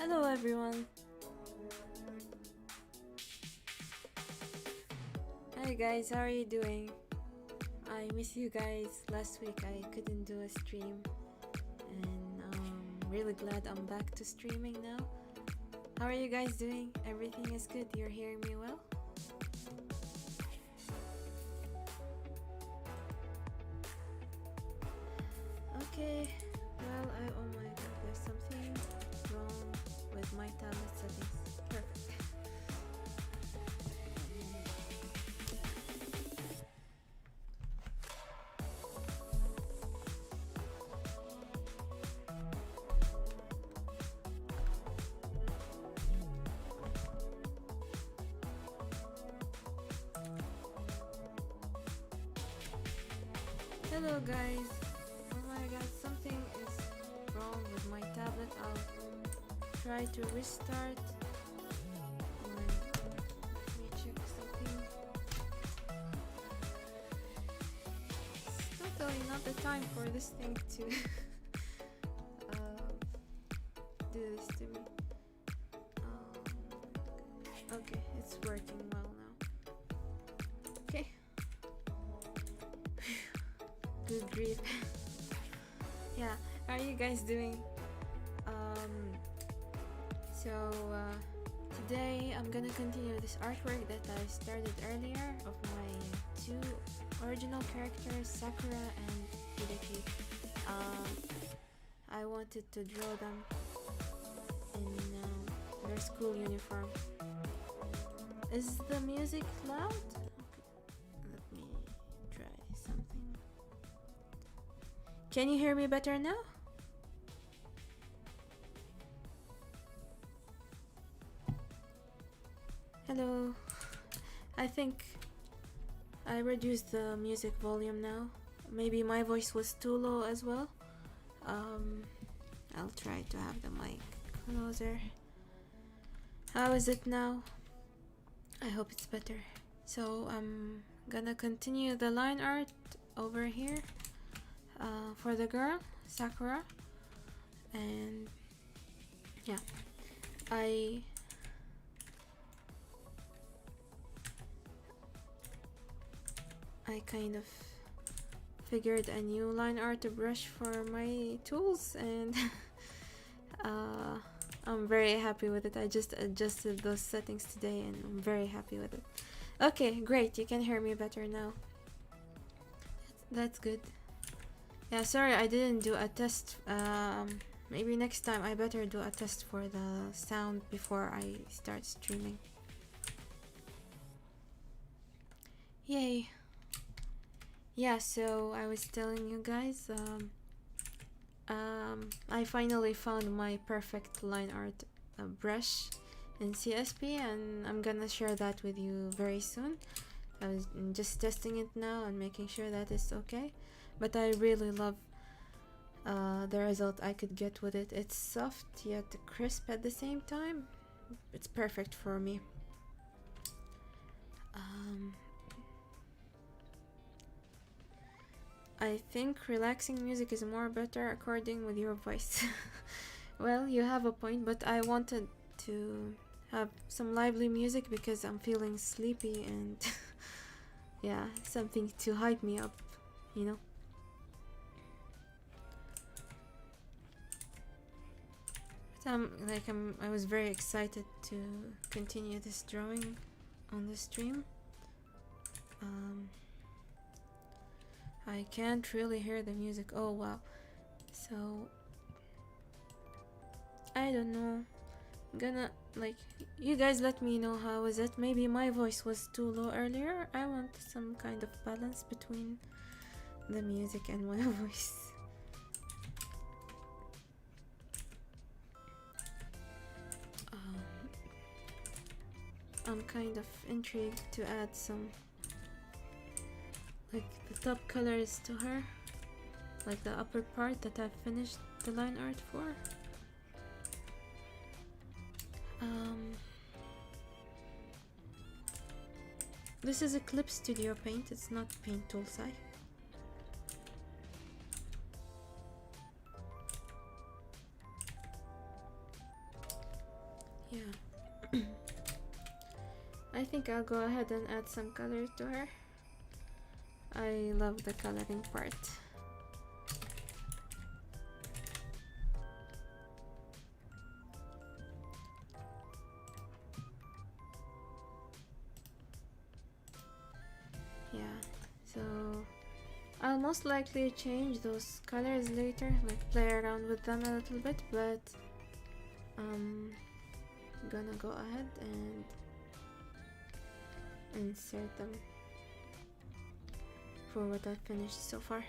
Hello everyone. Hi guys, how are you doing? I miss you guys. Last week I couldn't do a stream and I'm really glad I'm back to streaming now. How are you guys doing? Everything is good? You're hearing me well? Okay. Well, oh my god, there's something wrong with my tablet settings. Perfect. Hello guys. Oh my god, something is wrong with my tablet. I'll try to restart. Let me check something. It's totally not the time for this thing to do this to me. Okay, it's working well now. Okay. Good grief. Yeah, how are you guys doing? Today I'm gonna continue this artwork that I started earlier of my two original characters, Sakura and Hideki. I wanted to draw them in their school uniform. Is the music loud? Let me try something. Can you hear me better now? Hello. I think I reduced the music volume now. Maybe my voice was too low as well. I'll try to have the mic closer. How is it now? I hope it's better. So I'm gonna continue the line art over here for the girl, Sakura. And yeah, I kind of figured a new line art brush for my tools, and I'm very happy with it. I just adjusted those settings today and I'm very happy with it. Okay, great, you can hear me better now. That's good. Yeah, sorry I didn't do a test. Maybe next time I better do a test for the sound before I start streaming. Yay. Yeah, so I was telling you guys, I finally found my perfect line art brush in CSP, and I'm gonna share that with you very soon. I'm just testing it now and making sure that it's okay, but I really love the result I could get with it. It's soft yet crisp at the same time. It's perfect for me. I think relaxing music is more better according with your voice. Well, you have a point, but I wanted to have some lively music because I'm feeling sleepy and yeah, something to hype me up, you know. But I was very excited to continue this drawing on the stream. I can't really hear the music. Oh wow. So I don't know. I'm gonna you guys let me know how is it. Maybe my voice was too low earlier. I want some kind of balance between the music and my voice. I'm kind of intrigued to add some the top colors to her, like the upper part that I've finished the line art for. This is Eclipse Studio Paint, it's not Paint Toolsai. yeah. I think I'll go ahead and add some color to her. I love the coloring part. Yeah, so I'll most likely change those colors later, like play around with them a little bit, but I'm gonna go ahead and insert them for what I've finished so far.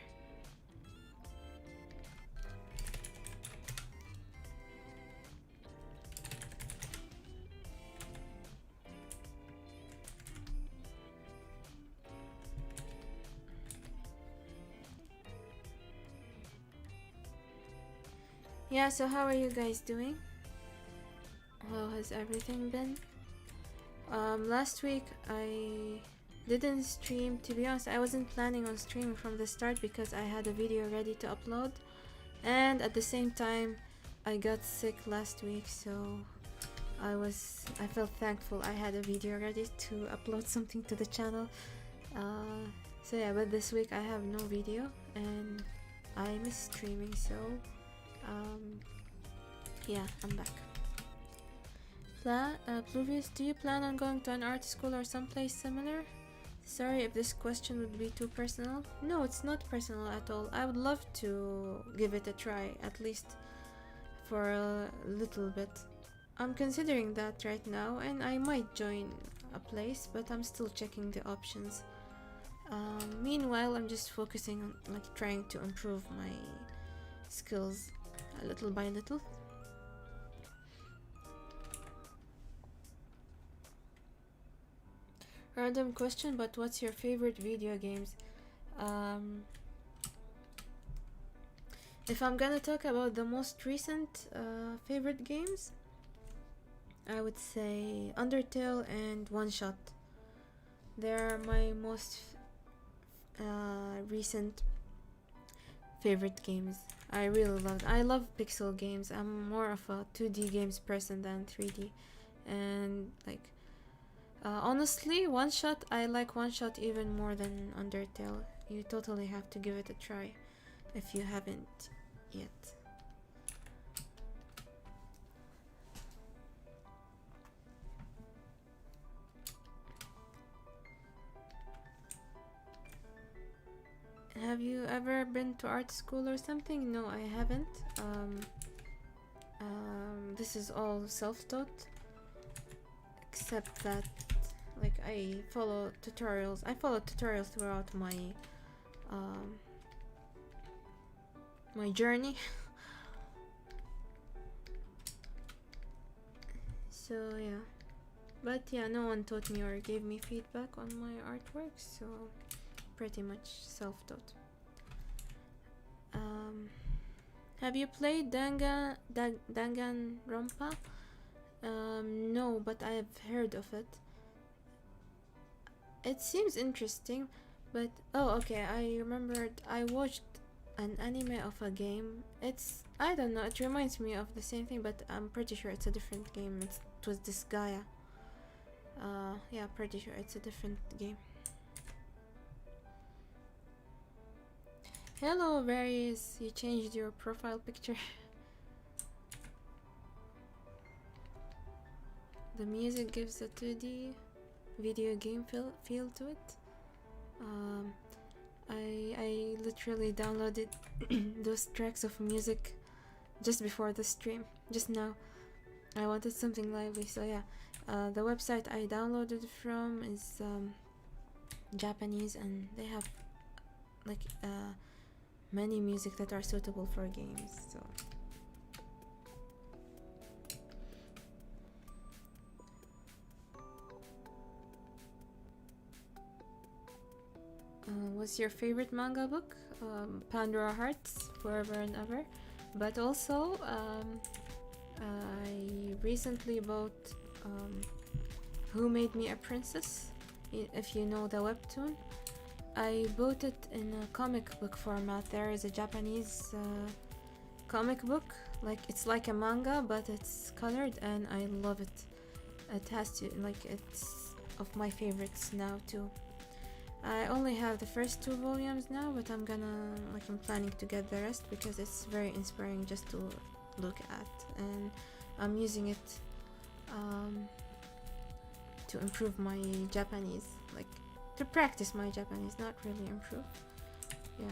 Yeah, so how are you guys doing? How has everything been? Last week I didn't stream. To be honest, I wasn't planning on streaming from the start because I had a video ready to upload, and at the same time I got sick last week, so I felt thankful I had a video ready to upload something to the channel. So yeah, but this week I have no video and I miss streaming, so yeah, I'm back. Pluvius, do you plan on going to an art school or someplace similar? Sorry if this question would be too personal. No, it's not personal at all. I would love to give it a try, at least for a little bit. I'm considering that right now, and I might join a place, but I'm still checking the options. Meanwhile, I'm just focusing on like trying to improve my skills little by little. Random question, but what's your favorite video games? If I'm gonna talk about the most recent favorite games, I would say Undertale and One Shot. They're my most recent favorite games. I really I love pixel games. I'm more of a 2D games person than 3D, and like honestly, One Shot, I like One Shot even more than Undertale. You totally have to give it a try if you haven't yet. Have you ever been to art school or something? No, I haven't. This is all self-taught, except that like I follow tutorials. I follow tutorials throughout my my journey. So yeah, but yeah, no one taught me or gave me feedback on my artwork, so pretty much self-taught. Have you played Danganronpa? No, but I have heard of it. It seems interesting, but oh, okay, I remembered I watched an anime of a game. I don't know, it reminds me of the same thing, but I'm pretty sure it's a different game. It was this Gaia. Yeah, pretty sure it's a different game. Hello, Various. You changed your profile picture. The music gives a 2D video game feel to it. I literally downloaded those tracks of music just before the stream, just now. I wanted something lively, so yeah. The website I downloaded from is Japanese, and they have like many music that are suitable for games, so what's your favorite manga book? Pandora Hearts, Forever and Ever, but also I recently bought Who Made Me a Princess, if you know the webtoon. I bought it in a comic book format. There is a Japanese comic book. Like it's like a manga, but it's colored, and I love it. It has to, like, it's of my favorites now too. I only have the first 2 volumes now, but I'm planning to get the rest because it's very inspiring just to look at, and I'm using it to improve my Japanese, like to practice my Japanese, not really improve. Yeah,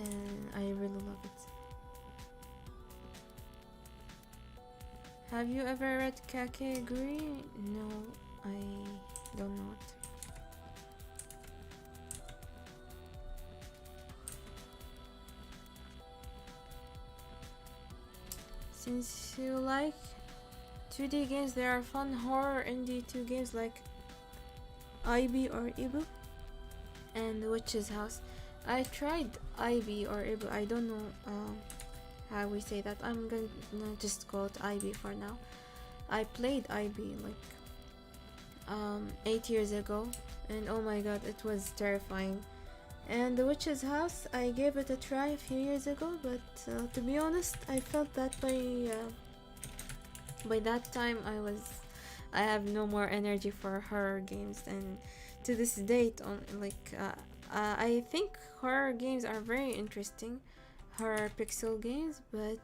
and I really love it. Have you ever read Kakeguri? No, I don't know it. Since you like 2D games, there are fun horror indie 2 games like IB or Ibu and The Witch's House. I tried IB or Ibu, I don't know how we say that. I'm gonna just call it IB for now. I played IB like 8 years ago, and oh my god, it was terrifying. And The Witch's House, I gave it a try a few years ago, but to be honest, I felt that by that time I have no more energy for horror games, and to this date, I think horror games are very interesting, horror pixel games, but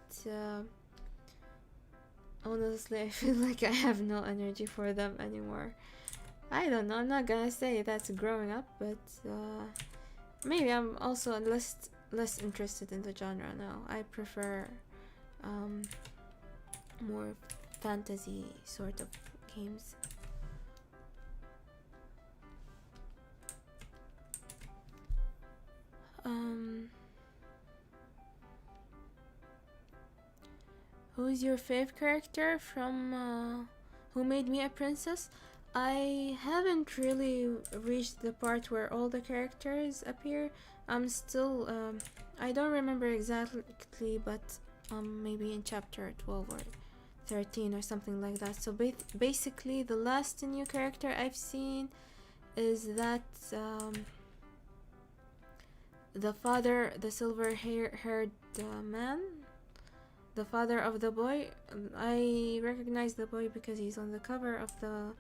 honestly, I feel like I have no energy for them anymore. I don't know, I'm not gonna say that's growing up, but maybe I'm also less interested in the genre now. I prefer more fantasy sort of games. Who's your fave character from Who Made Me a Princess? I haven't really reached the part where all the characters appear. I'm still I don't remember exactly, but maybe in chapter 12 or 13 or something like that. So basically the last new character I've seen is that the father, the silver-haired man, the father of the boy. I recognize the boy because he's on the cover of the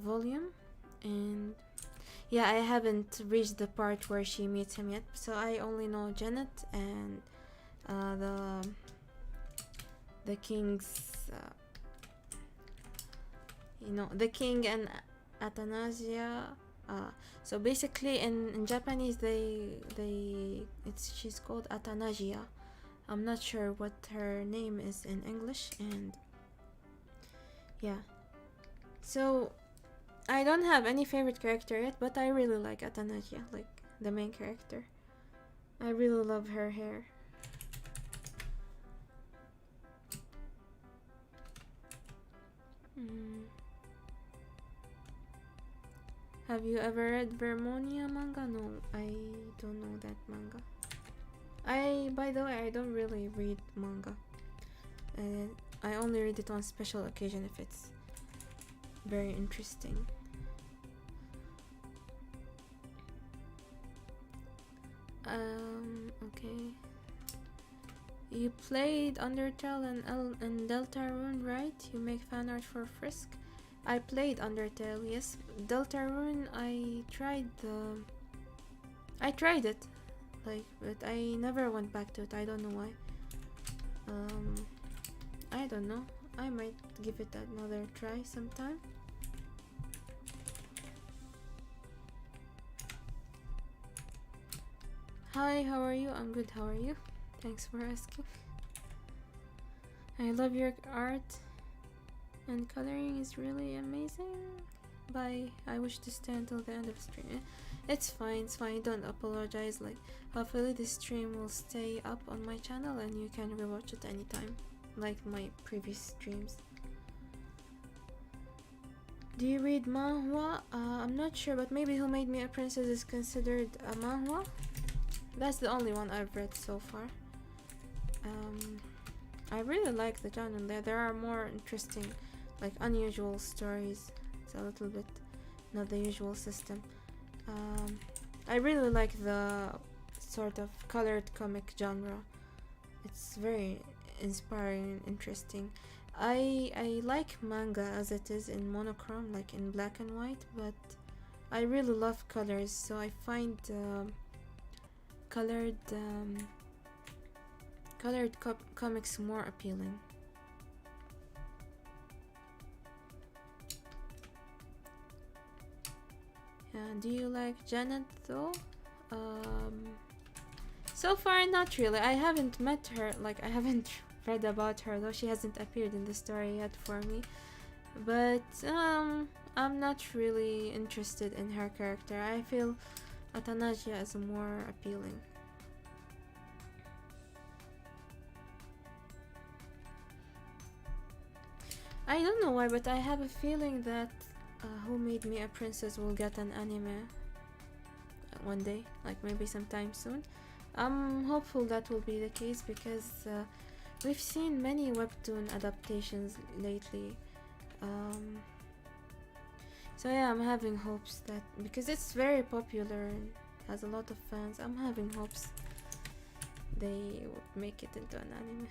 volume, and yeah, I haven't reached the part where she meets him yet, so I only know Janet and the king's the king and Athanasia. So basically in Japanese she's called Athanasia. I'm not sure what her name is in English, and yeah, so I don't have any favorite character yet, but I really like Athanasia, like the main character. I really love her hair. Have you ever read Vermonia manga? No, I don't know that manga. By the way, I don't really read manga. I only read it on special occasion if it's very interesting. Okay. You played Undertale and Deltarune, right? You make fan art for Frisk. I played Undertale, yes. Deltarune, I tried it, but I never went back to it. I don't know why. I don't know. I might give it another try sometime. Hi, how are you? I'm good, how are you? Thanks for asking. I love your art, and coloring is really amazing. Bye. I wish to stay until the end of the stream. It's fine, don't apologize. Like, hopefully this stream will stay up on my channel and you can rewatch it anytime, like my previous streams. Do you read manhwa? I'm not sure, but maybe Who Made Me a Princess is considered a manhwa? That's the only one I've read so far. I really like the genre. There are more interesting, like unusual stories. It's a little bit not the usual system. I really like the sort of colored comic genre. It's very inspiring and interesting. I like manga as it is in monochrome, like in black and white, but I really love colors, so I find colored comics more appealing. Do you like Janet though? So far not really. I haven't met her, like I haven't read about her though. She hasn't appeared in the story yet for me. But I'm not really interested in her character. I feel Atanasia is more appealing. I don't know why, but I have a feeling that Who Made Me a Princess will get an anime one day, like maybe sometime soon. I'm hopeful that will be the case because we've seen many webtoon adaptations lately. So yeah, I'm having hopes that because it's very popular and has a lot of fans, I'm having hopes they would make it into an anime.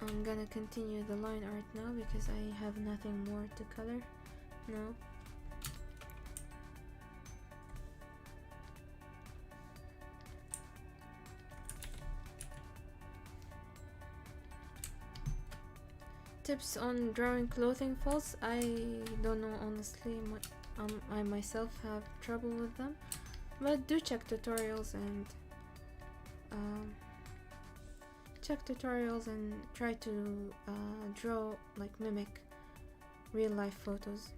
I'm gonna continue the line art now because I have nothing more to color now. Tips on drawing clothing folds. I don't know honestly. I myself have trouble with them, but do check tutorials and try to draw, like mimic real life photos.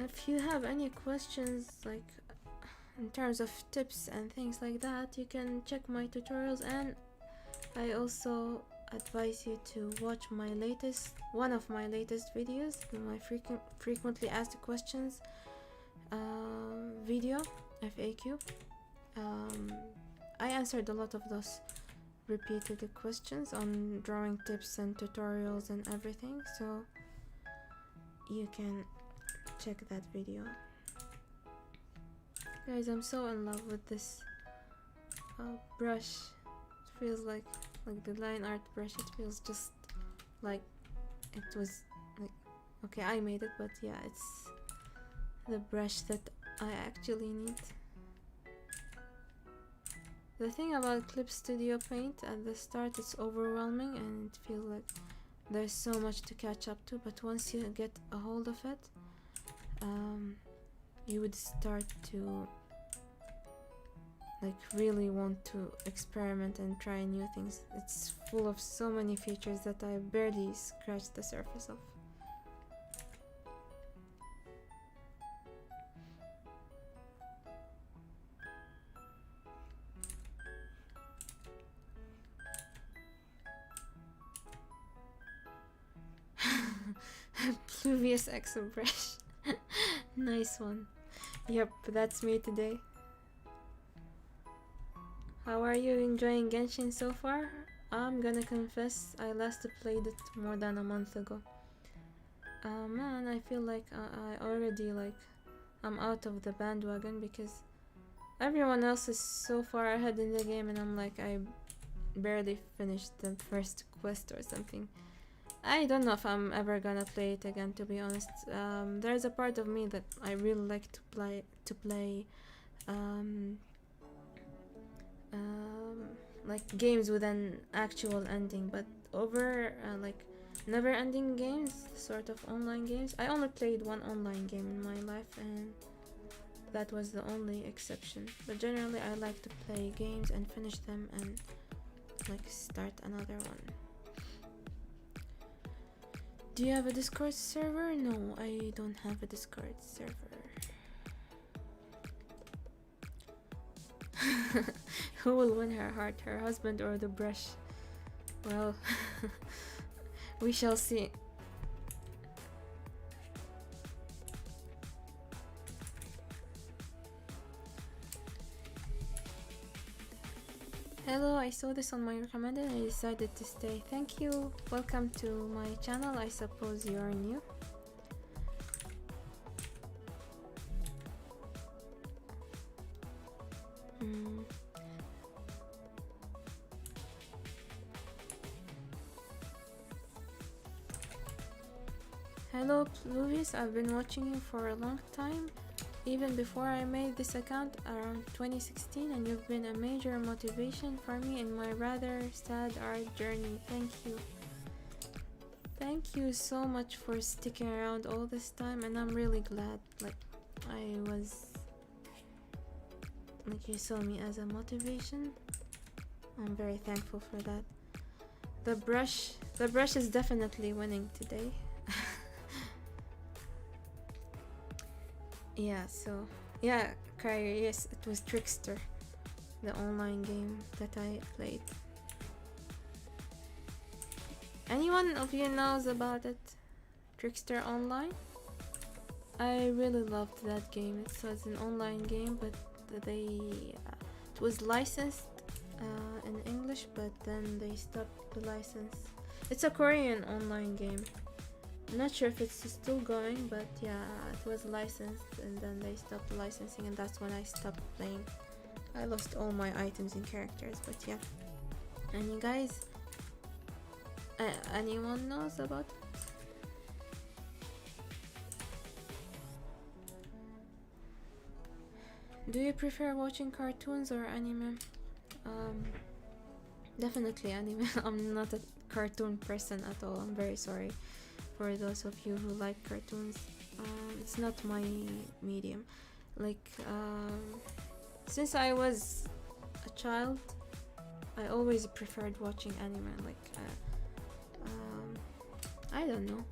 If you have any questions, like in terms of tips and things like that, you can check my tutorials, and I also advise you to watch one of my latest videos, my frequently asked questions video, FAQ. I answered a lot of those repeated questions on drawing tips and tutorials and everything, so you can check that video. Guys, I'm so in love with this brush. It feels like the line art brush. It feels just like it was like, okay, I made it, but yeah, it's the brush that I actually need. The thing about Clip Studio Paint, at the start it's overwhelming and it feels like there's so much to catch up to, but once you get a hold of it, you would start to like really want to experiment and try new things. It's full of so many features that I barely scratched the surface of. Pluvius Exo brush. Nice one. Yep, that's me today. How are you enjoying Genshin so far? I'm gonna confess, I last played it more than a month ago. Man, I feel like I already I'm out of the bandwagon because everyone else is so far ahead in the game and I'm like, I barely finished the first quest or something. I don't know if I'm ever gonna play it again, to be honest. There's a part of me that I really like to play like games with an actual ending, but over like never-ending games, sort of online games. I only played one online game in my life, and that was the only exception. But generally, I like to play games and finish them and like start another one. Do you have a Discord server? No, I don't have a Discord server. Who will win her heart, her husband or the brush? Well, we shall see. Hello, I saw this on my recommended and I decided to stay. Thank you. Welcome to my channel. I suppose you are new. Hello, Pluvius. I've been watching you for a long time. Even before I made this account around 2016, and you've been a major motivation for me in my rather sad art journey. Thank you. Thank you so much for sticking around all this time, and I'm really glad you saw me as a motivation. I'm very thankful for that. The brush is definitely winning today. Yeah, so yeah, Kyrie, yes, it was Trickster, the online game that I played. Anyone of you knows about it? Trickster Online? I really loved that game. It was an online game, but it was licensed in English, but then they stopped the license. It's a Korean online game. I'm not sure if it's still going, but yeah, it was licensed and then they stopped the licensing, and that's when I stopped playing. I lost all my items and characters, but yeah. And you guys, anyone knows about it? Do you prefer watching cartoons or anime? Definitely anime. I'm not a cartoon person at all. I'm very sorry for those of you who like cartoons. It's not my medium. Since I was a child, I always preferred watching anime. I don't know.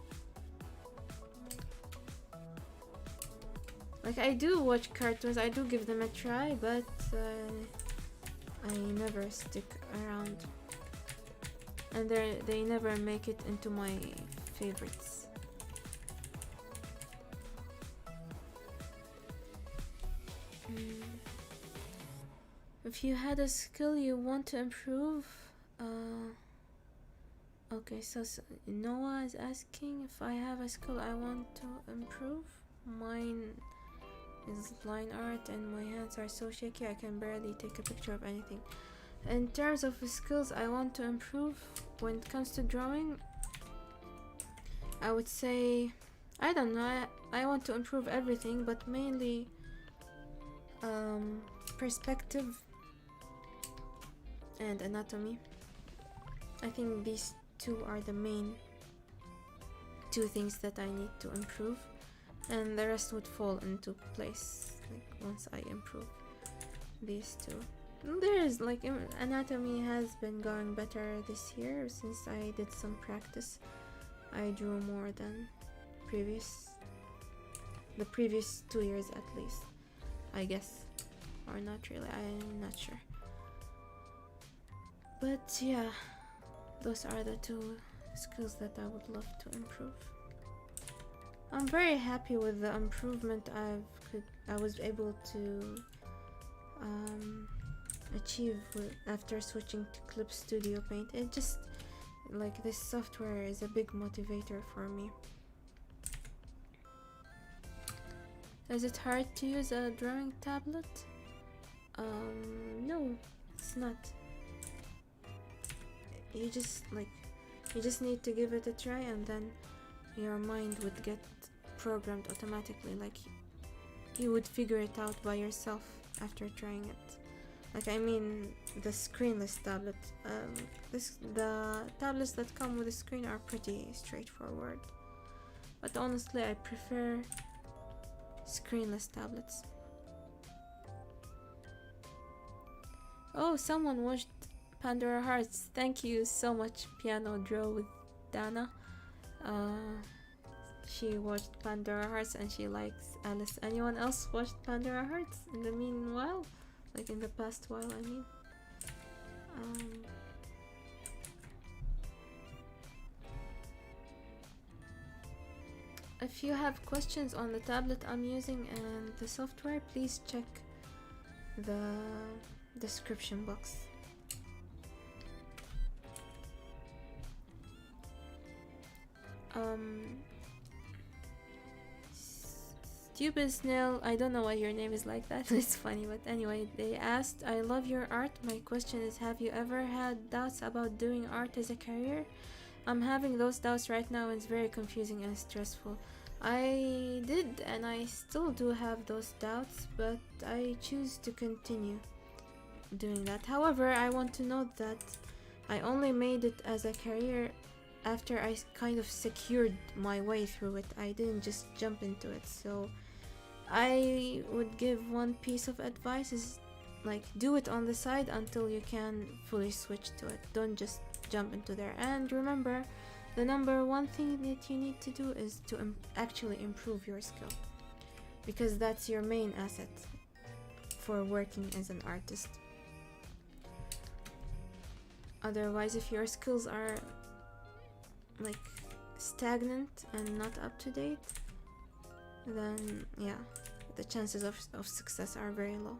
I do watch cartoons. I do give them a try, but I never stick around, and they never make it into my favorites. If you had a skill you want to improve, okay, so Noah is asking if I have a skill I want to improve. Mine is line art and my hands are so shaky I can barely take a picture of anything. In terms of skills I want to improve when it comes to drawing, I would say, I don't know, I want to improve everything, but mainly perspective and anatomy. I think these two are the main two things that I need to improve, and the rest would fall into place once I improve these two. There's anatomy has been going better this year since I did some practice. I drew more than the previous 2 years at least, I guess, or not really, I'm not sure. But yeah, those are the two skills that I would love to improve. I'm very happy with the improvement I was able to achieve after switching to Clip Studio Paint. It just this software is a big motivator for me. Is it hard to use a drawing tablet? No, it's not. You just need to give it a try, and then your mind would get programmed automatically. You would figure it out by yourself after trying it. I mean, the screenless tablet. The tablets that come with a screen are pretty straightforward, but honestly I prefer screenless tablets. Oh, someone watched Pandora Hearts. Thank you so much, Piano Draw with Dana. She watched Pandora Hearts and she likes Alice. Anyone else watched Pandora Hearts in the meanwhile? In the past while, I mean. if you have questions on the tablet I'm using and the software, please check the description box. Stupid Snail, I don't know why your name is like that. It's funny, but anyway, they asked, I love your art. My question is, have you ever had doubts about doing art as a career? I'm having those doubts right now, and it's very confusing and stressful. I did, and I still do have those doubts, but I choose to continue doing that. However, I want to note that I only made it as a career after I kind of secured my way through it. I didn't just jump into it. So I would give one piece of advice is like do it on the side until you can fully switch to it. Don't just jump into there. And remember, the number one thing that you need to do is to actually improve your skill, because that's your main asset for working as an artist. Otherwise, if your skills are like stagnant and not up to date, then yeah, the chances of success are very low.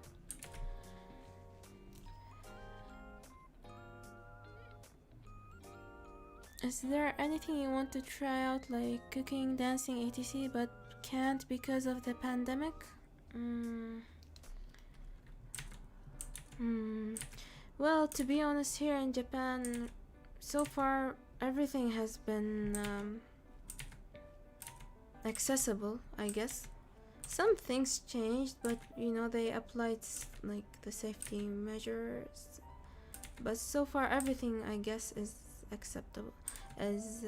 Is there anything you want to try out, like cooking, dancing, etc., but can't because of the pandemic? Well, to be honest, here in Japan, so far everything has been accessible, I guess. Some things changed, but you know, they applied like the safety measures, but so far everything, I guess, is acceptable, is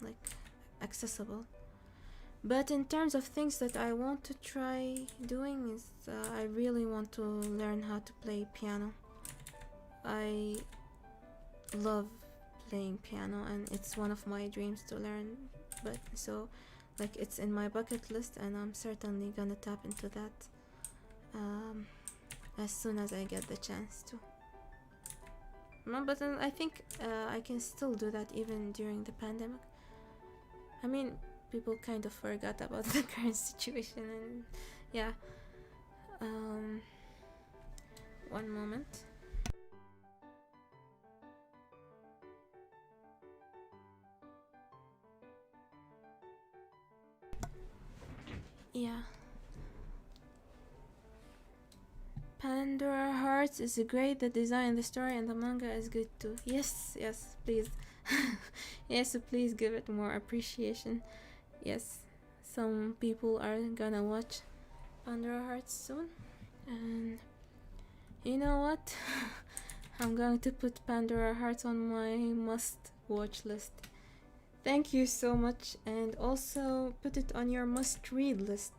like accessible. But in terms of things that I want to try doing is I really want to learn how to play piano. I love playing piano and it's one of my dreams to learn, but so like it's in my bucket list and I'm certainly gonna tap into that as soon as I get the chance to. No, but I think I can still do that even during the pandemic. I mean, people kind of forgot about the current situation and yeah. One moment. Yeah. Pandora Hearts is great. The design, the story, and the manga is good too. Yes, yes, please. Yes, please give it more appreciation. Yes, some people are gonna watch Pandora Hearts soon. And you know what? I'm going to put Pandora Hearts on my must-watch list. Thank you so much, and also put it on your must-read list.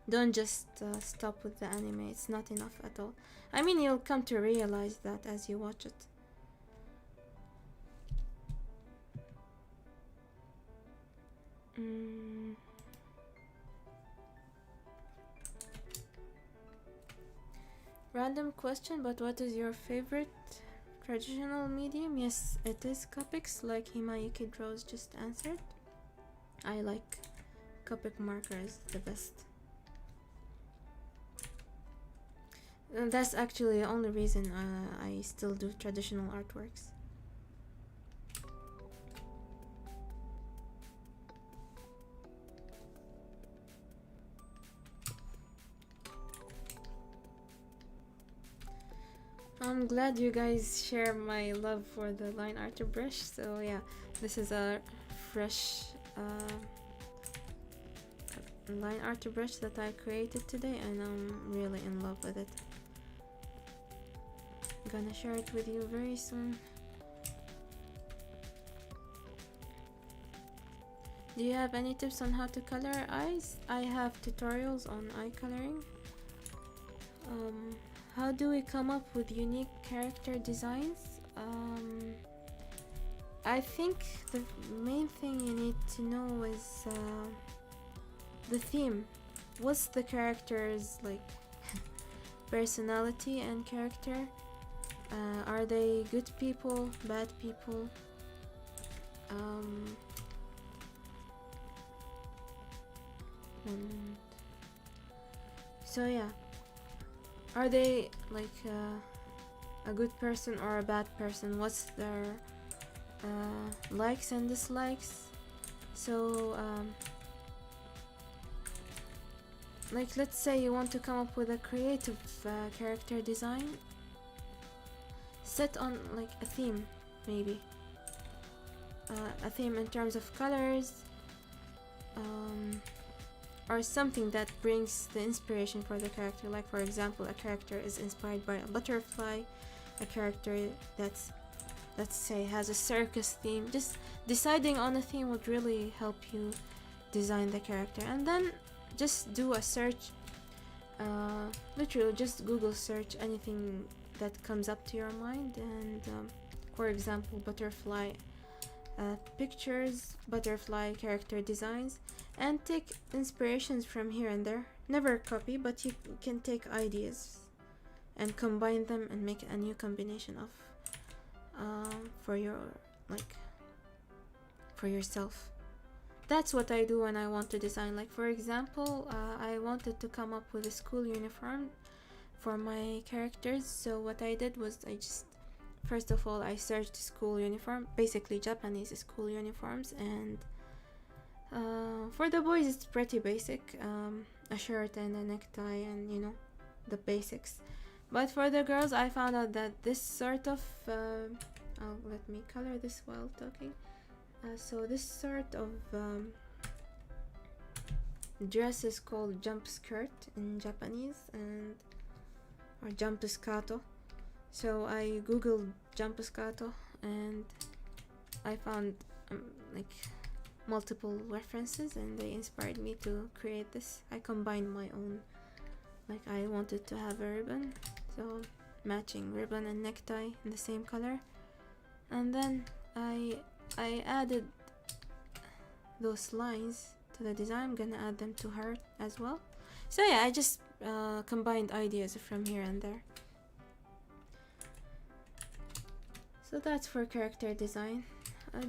Don't just stop with the anime, it's not enough at all. I mean, you'll come to realize that as you watch it. Random question, but what is your favorite traditional medium? Yes, it is Copics, like Himayuki Draws just answered. I like Copic markers the best. And that's actually the only reason I still do traditional artworks. I'm glad you guys share my love for the line art brush. So yeah, this is a fresh line art brush that I created today and I'm really in love with it. I'm gonna share it with you very soon. Do you have any tips on how to color eyes? I have tutorials on eye coloring. How do we come up with unique character designs? I think the main thing you need to know is the theme. What's the character's like personality and character? Are they good people, bad people? And so yeah, are they like a good person or a bad person? What's their likes and dislikes? So like let's say you want to come up with a creative character design set on like a theme, maybe a theme in terms of colors, or something that brings the inspiration for the character. Like for example, a character is inspired by a butterfly, a character that's, let's say, has a circus theme. Just deciding on a theme would really help you design the character. And then just do a search, literally just Google search anything that comes up to your mind, and for example, butterfly pictures, butterfly character designs, and take inspirations from here and there. Never copy, but you can take ideas and combine them and make a new combination of for your for yourself. That's what I do when I want to design. Like for example, I wanted to come up with a school uniform for my characters. So what I did was first of all, I searched school uniform, basically Japanese school uniforms, and for the boys it's pretty basic, a shirt and a necktie and the basics. But for the girls, I found out that this sort of let me color this while talking. So this sort of dress is called jump skirt in Japanese, or jumpescato. So I googled jumpescato and I found multiple references, and they inspired me to create this. I combined my own, I wanted to have a ribbon, so matching ribbon and necktie in the same color, and then I added those lines to the design. I'm gonna add them to her as well. So yeah, I just combined ideas from here and there. So that's for character design.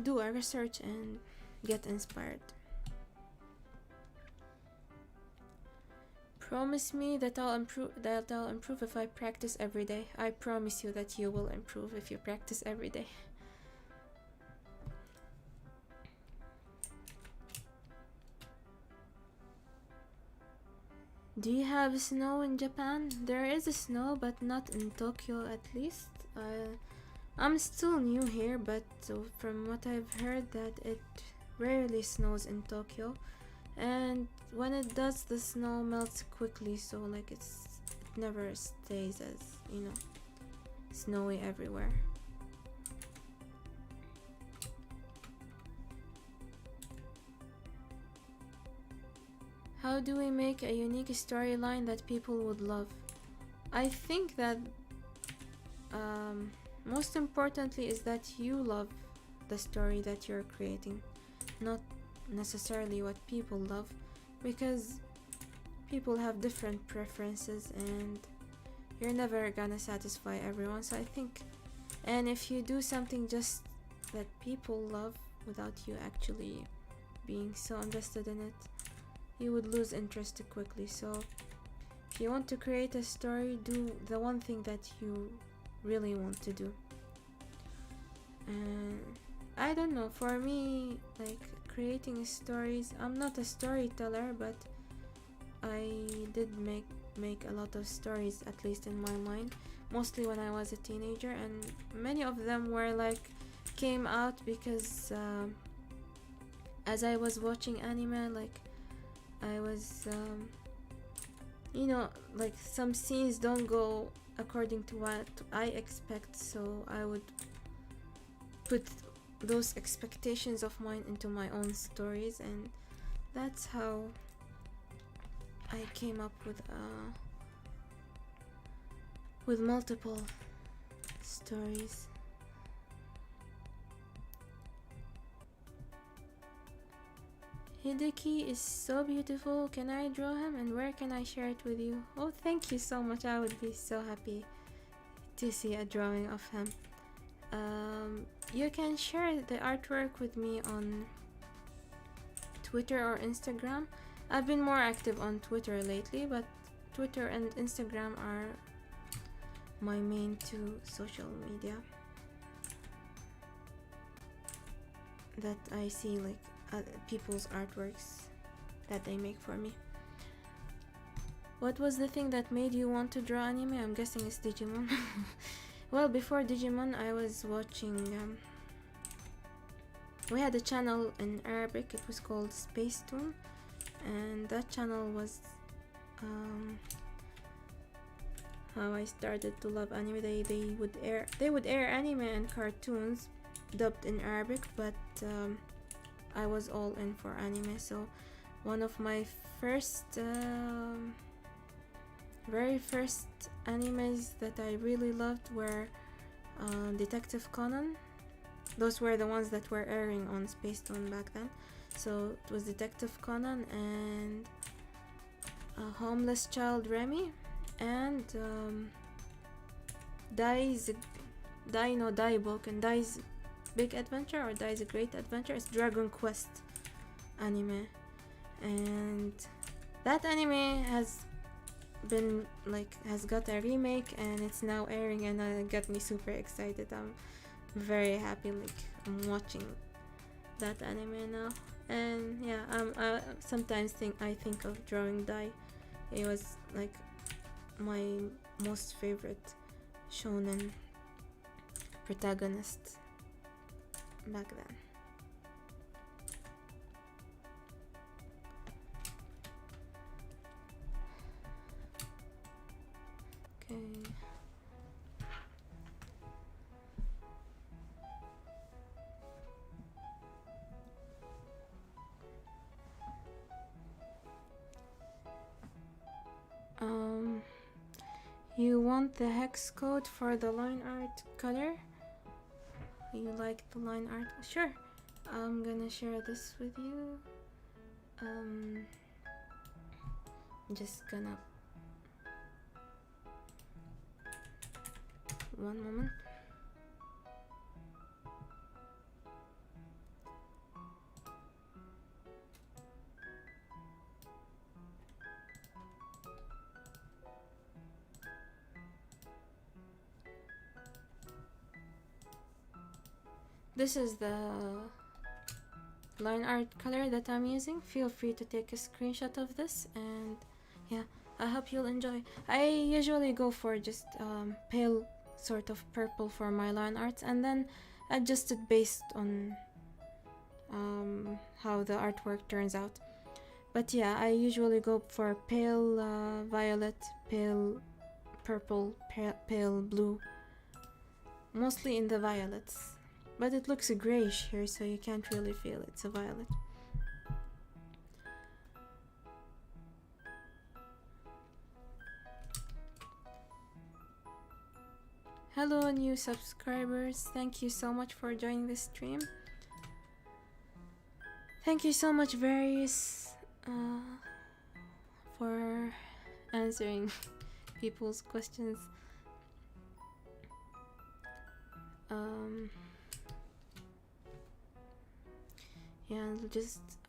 Do a research and get inspired. Promise me that I'll improve if I practice every day. I promise you that you will improve if you practice every day. Do you have snow in Japan? There is snow, but not in Tokyo at least. I'm still new here, but from what I've heard, that it rarely snows in Tokyo, and when it does, the snow melts quickly, so it never stays as snowy everywhere. How do we make a unique storyline that people would love? I think that most importantly is that you love the story that you're creating, not necessarily what people love, because people have different preferences and you're never gonna satisfy everyone. So I think, and if you do something just that people love without you actually being so invested in it, you would lose interest quickly. So if you want to create a story, do the one thing that you really want to do. And I don't know, for me, creating stories, I'm not a storyteller, but I did make a lot of stories, at least in my mind, mostly when I was a teenager, and many of them were came out because as I was watching anime, I was some scenes don't go according to what I expect, so I would put those expectations of mine into my own stories, and that's how I came up with multiple stories. Hideki is so beautiful. Can I draw him, and where can I share it with you? Oh, thank you so much. I would be so happy to see a drawing of him. You can share the artwork with me on Twitter or Instagram. I've been more active on Twitter lately, but Twitter and Instagram are my main two social media that I see like people's artworks that they make for me. What was the thing that made you want to draw anime? I'm guessing it's Digimon. Well, before Digimon I was watching we had a channel in Arabic, it was called Space Toon, and that channel was how I started to love anime. They would air anime and cartoons dubbed in Arabic, but I was all in for anime. So one of my very first animes that I really loved were Detective Conan. Those were the ones that were airing on Space Toon back then. So it was Detective Conan and Homeless Child Remy and Dai's Big Adventure or Dai's Great Adventure. It's Dragon Quest anime, and that anime has got a remake and it's now airing, and it got me super excited. I'm very happy, like I'm watching that anime now. And yeah, I sometimes I think of drawing Dai. It was like my most favorite shonen protagonist back then. Okay. You want the hex code for the line art color? You like the line art? Sure. I'm gonna share this with you. I'm just gonna... One moment. This is the line art color that I'm using. Feel free to take a screenshot of this, and yeah, I hope you'll enjoy. I usually go for just pale sort of purple for my line arts, and then adjust it based on how the artwork turns out. But yeah, I usually go for pale violet, pale purple, pale blue, mostly in the violets. But it looks grayish here, so you can't really feel it's a violet. Hello new subscribers, thank you so much for joining this stream. Thank you so much Various for answering people's questions. Yeah,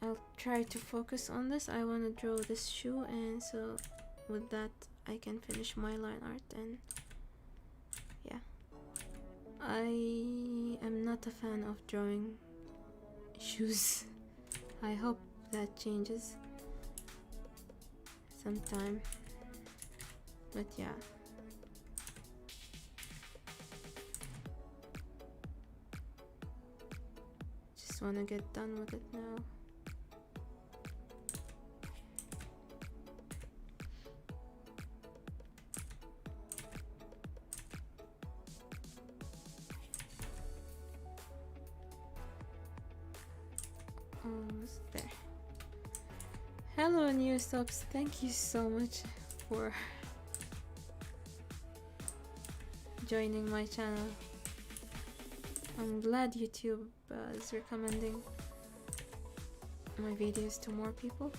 I'll try to focus on this. I want to draw this shoe, and so with that I can finish my line art. And yeah, I am not a fan of drawing shoes. I hope that changes sometime, but yeah. Want to get done with it now. Almost there. Hello new subs, thank you so much for joining my channel. I'm glad YouTube is recommending my videos to more people.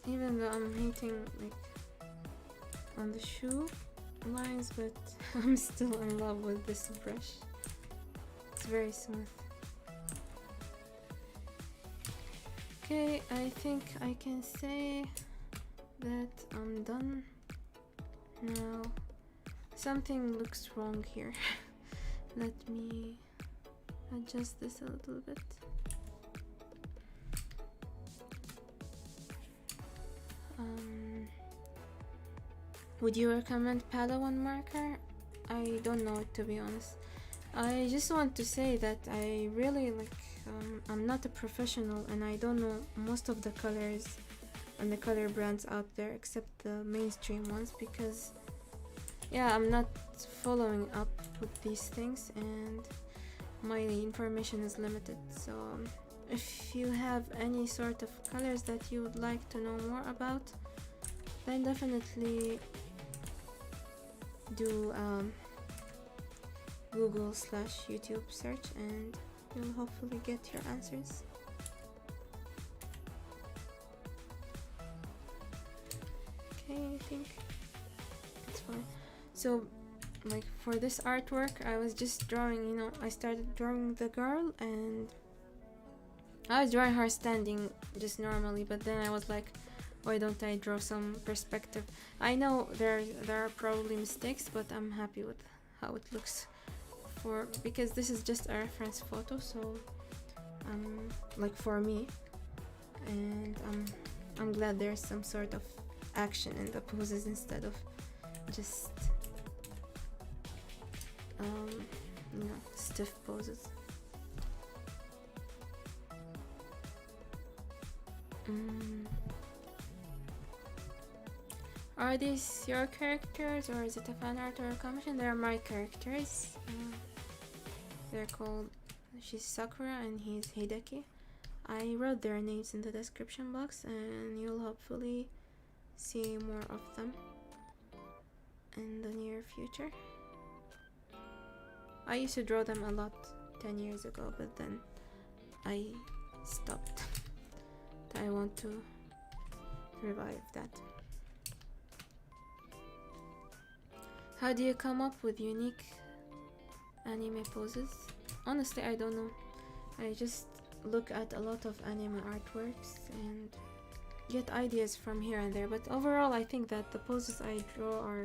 Even though I'm hating like on the shoe lines, but I'm still in love with this brush. It's very smooth. Okay, I think I can say that I'm done now. Something looks wrong here. Let me adjust this a little bit. Would you recommend Padawan marker? I don't know, to be honest. I just want to say that I really like, I'm not a professional and I don't know most of the colors and the color brands out there except the mainstream ones, because yeah, I'm not following up with these things and my information is limited. So if you have any sort of colors that you would like to know more about, then definitely do Google/YouTube search and you'll hopefully get your answers. Okay, I think it's fine. So like for this artwork, I was just drawing, you know, I started drawing the girl and I was drawing her standing just normally, but then I was like, why don't I draw some perspective? I know there are probably mistakes, but I'm happy with how it looks because this is just a reference photo, so like for me, and I'm glad there's some sort of action in the poses instead of just you know, stiff poses. Are these your characters or is it a fan art or a commission? They're my characters. They're called, she's Sakura and he's Hideki. I wrote their names in the description box and you'll hopefully see more of them in the near future. I used to draw them a lot 10 years ago, but then I stopped. I want to revive that. How do you come up with unique anime poses? Honestly, I don't know. I just look at a lot of anime artworks and get ideas from here and there, but overall I think that the poses I draw are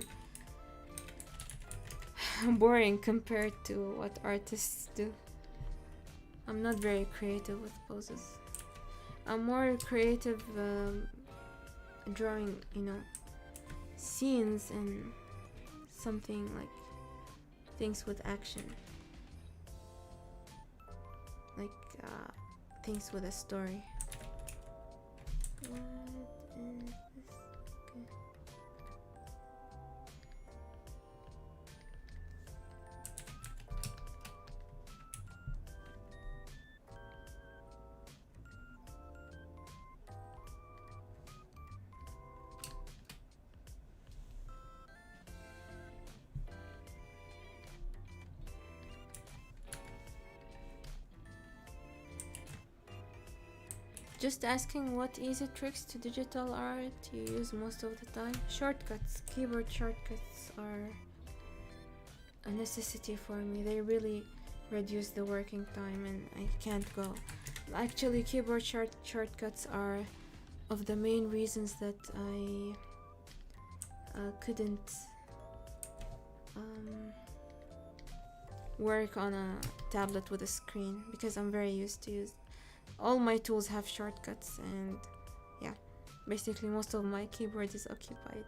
boring compared to what artists do. I'm not very creative with poses. I'm more creative drawing, you know, scenes and something like things with action, like things with a story. What is this? Okay. Just asking what easy tricks to digital art you use most of the time. Shortcuts, keyboard shortcuts are a necessity for me. They really reduce the working time and I can't go. Actually, keyboard shortcuts are of the main reasons that I couldn't work on a tablet with a screen, because I'm very used to use all my tools have shortcuts, and yeah, basically most of my keyboard is occupied.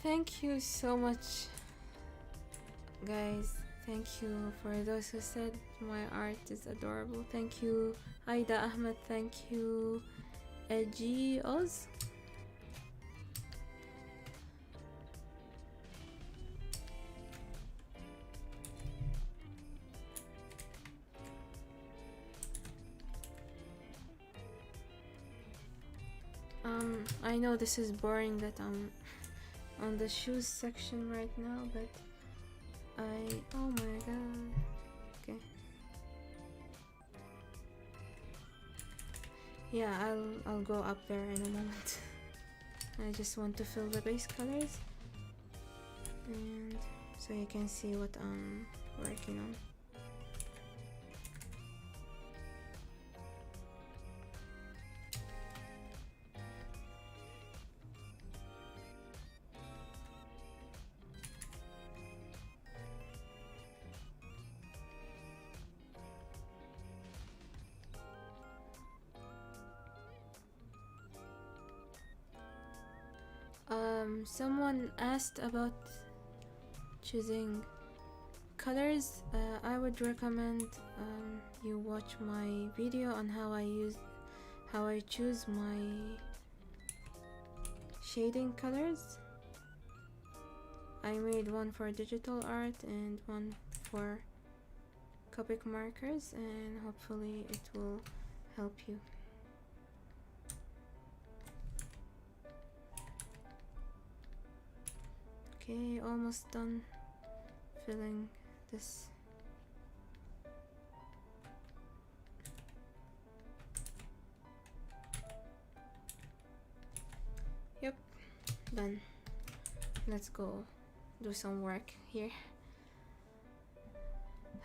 Thank you so much, guys. Thank you for those who said my art is adorable. Thank you, Aida Ahmed. Thank you, Oz. I know this is boring that I'm on the shoes section right now, but oh my god. Okay. Yeah, I'll go up there in a moment. I just want to fill the base colors, and so you can see what I'm working on. Someone asked about choosing colors. I would recommend you watch my video on how I choose my shading colors. I made one for digital art and one for Copic markers, and hopefully it will help you. Okay, almost done filling this. Yep, done. Let's go do some work here.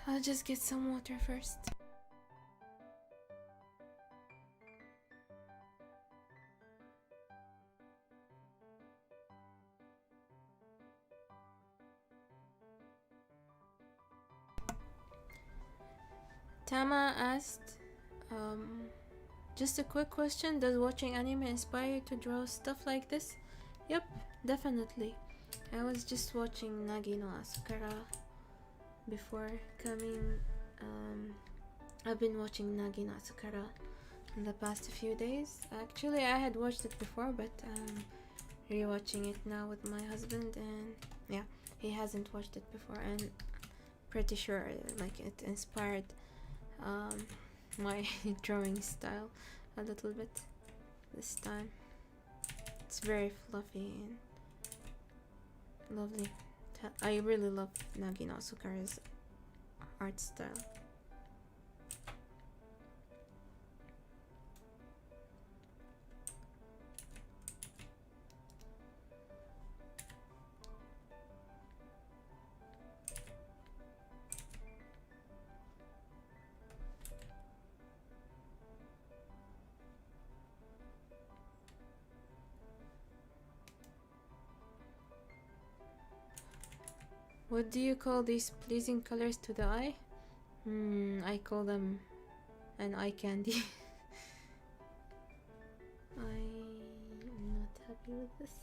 I'll just get some water first. Tama asked, just a quick question, does watching anime inspire you to draw stuff like this? Yep, definitely. I was just watching Nagi no Asukara before coming. I've been watching Nagi no Asukara in the past few days. Actually, I had watched it before, but rewatching it now with my husband, and yeah, he hasn't watched it before, and pretty sure like it inspired my drawing style a little bit this time. It's very fluffy and lovely. I really love Nagi no Asukara's art style. What do you call these pleasing colors to the eye? I call them an eye candy. I'm not happy with this.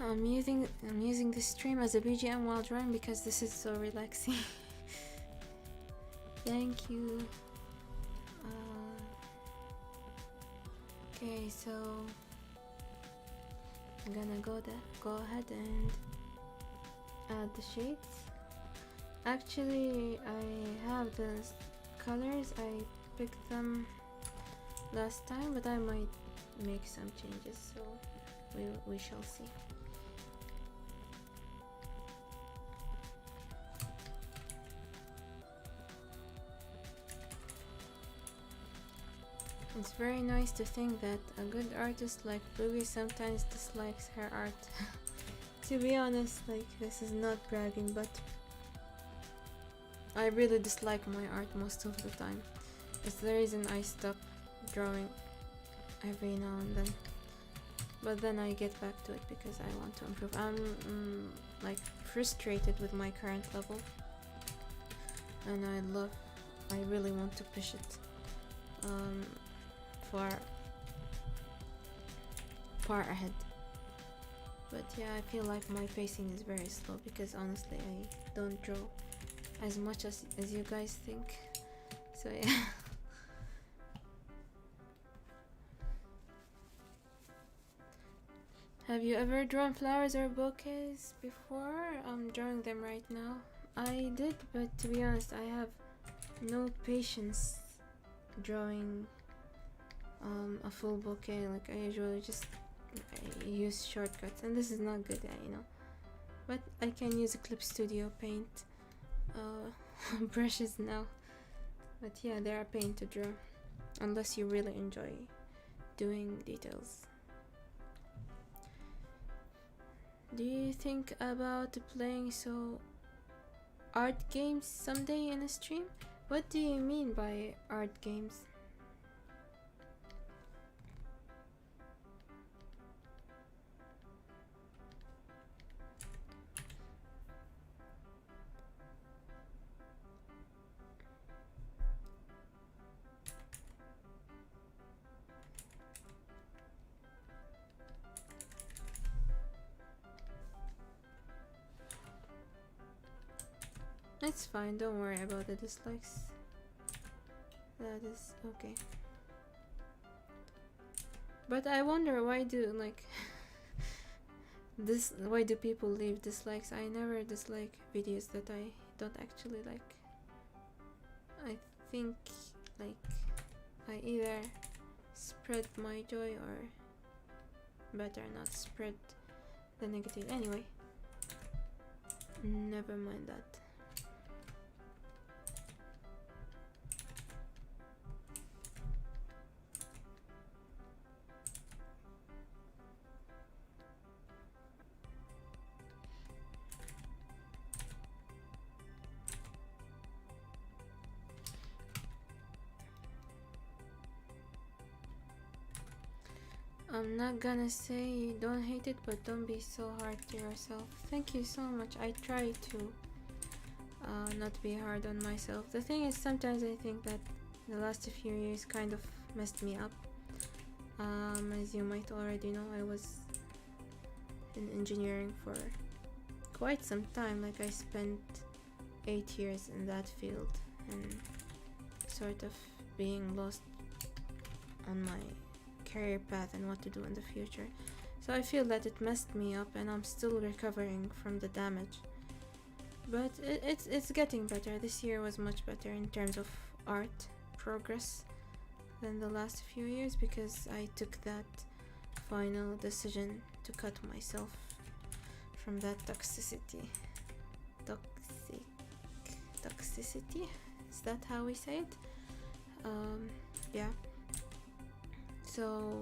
I'm using this stream as a BGM while drawing because this is so relaxing. Thank you. Okay, so I'm gonna go ahead and add the shades. Actually, I have the colors. I picked them last time, but I might make some changes, so we shall see. It's very nice to think that a good artist like Boogie sometimes dislikes her art. To be honest, like, this is not bragging, but I really dislike my art most of the time. It's the reason I stopped drawing every now and then, but then I get back to it because I want to improve. I'm like frustrated with my current level, and I really want to push it far ahead. But yeah, I feel like my pacing is very slow because honestly I don't draw as much as you guys think. So yeah. Have you ever drawn flowers or bouquets before? I'm drawing them right now. I did, but to be honest, I have no patience drawing a full bouquet. Like I usually just use shortcuts, and this is not good, you know. But I can use Clip Studio Paint brushes now. But yeah, they're a pain to draw, unless you really enjoy doing details. Do you think about playing art games someday in a stream? What do you mean by art games? It's fine, don't worry about the dislikes. That is okay. But I wonder why do why do people leave dislikes? I never dislike videos that I don't actually like. I think I either spread my joy or better not spread the negative. Anyway, never mind that. I'm not gonna say you don't hate it, but don't be so hard to yourself. Thank you so much. I try to not be hard on myself. The thing is, sometimes I think that the last few years kind of messed me up. As you might already know, I was in engineering for quite some time. Like I spent 8 years in that field and sort of being lost on my career path and what to do in the future. So I feel that it messed me up and I'm still recovering from the damage. But it's getting better. This year was much better in terms of art progress than the last few years because I took that final decision to cut myself from that toxicity. Toxicity? Is that how we say it? Yeah. So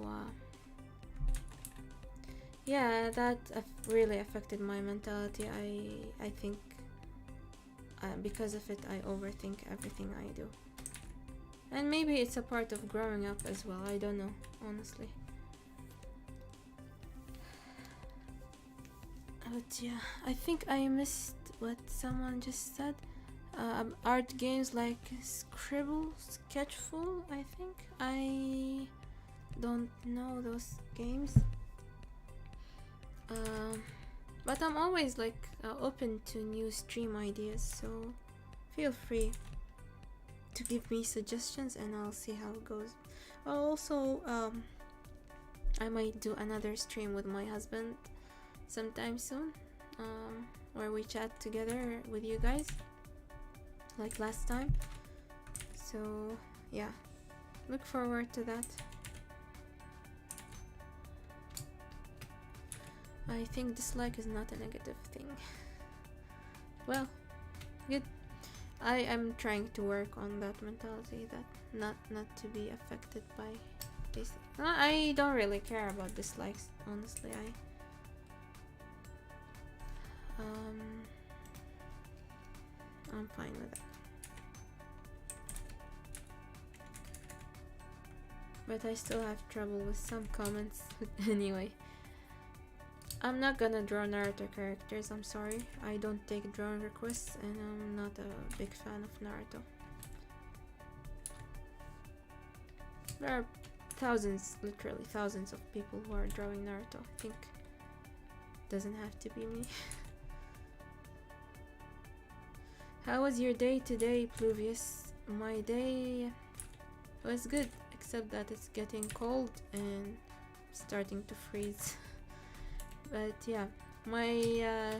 yeah, that really affected my mentality. I think because of it I overthink everything I do, and maybe it's a part of growing up as well. I don't know, honestly. But yeah, I think I missed what someone just said. Art games like Scribble, Sketchful, I think. I don't know those games. But I'm always open to new stream ideas, so feel free to give me suggestions and I'll see how it goes. Also, I might do another stream with my husband sometime soon, where we chat together with you guys like last time. So yeah, look forward to that. I think dislike is not a negative thing. Well, good. I am trying to work on that mentality, that not to be affected by this. I don't really care about dislikes, honestly. I'm fine with that. but I still have trouble with some comments. Anyway, I'm not gonna draw Naruto characters, I'm sorry. I don't take drawing requests and I'm not a big fan of Naruto. There are thousands, literally thousands of people who are drawing Naruto. I think it doesn't have to be me. How was your day today, Pluvius? My day was good, except that it's getting cold and starting to freeze. But yeah, my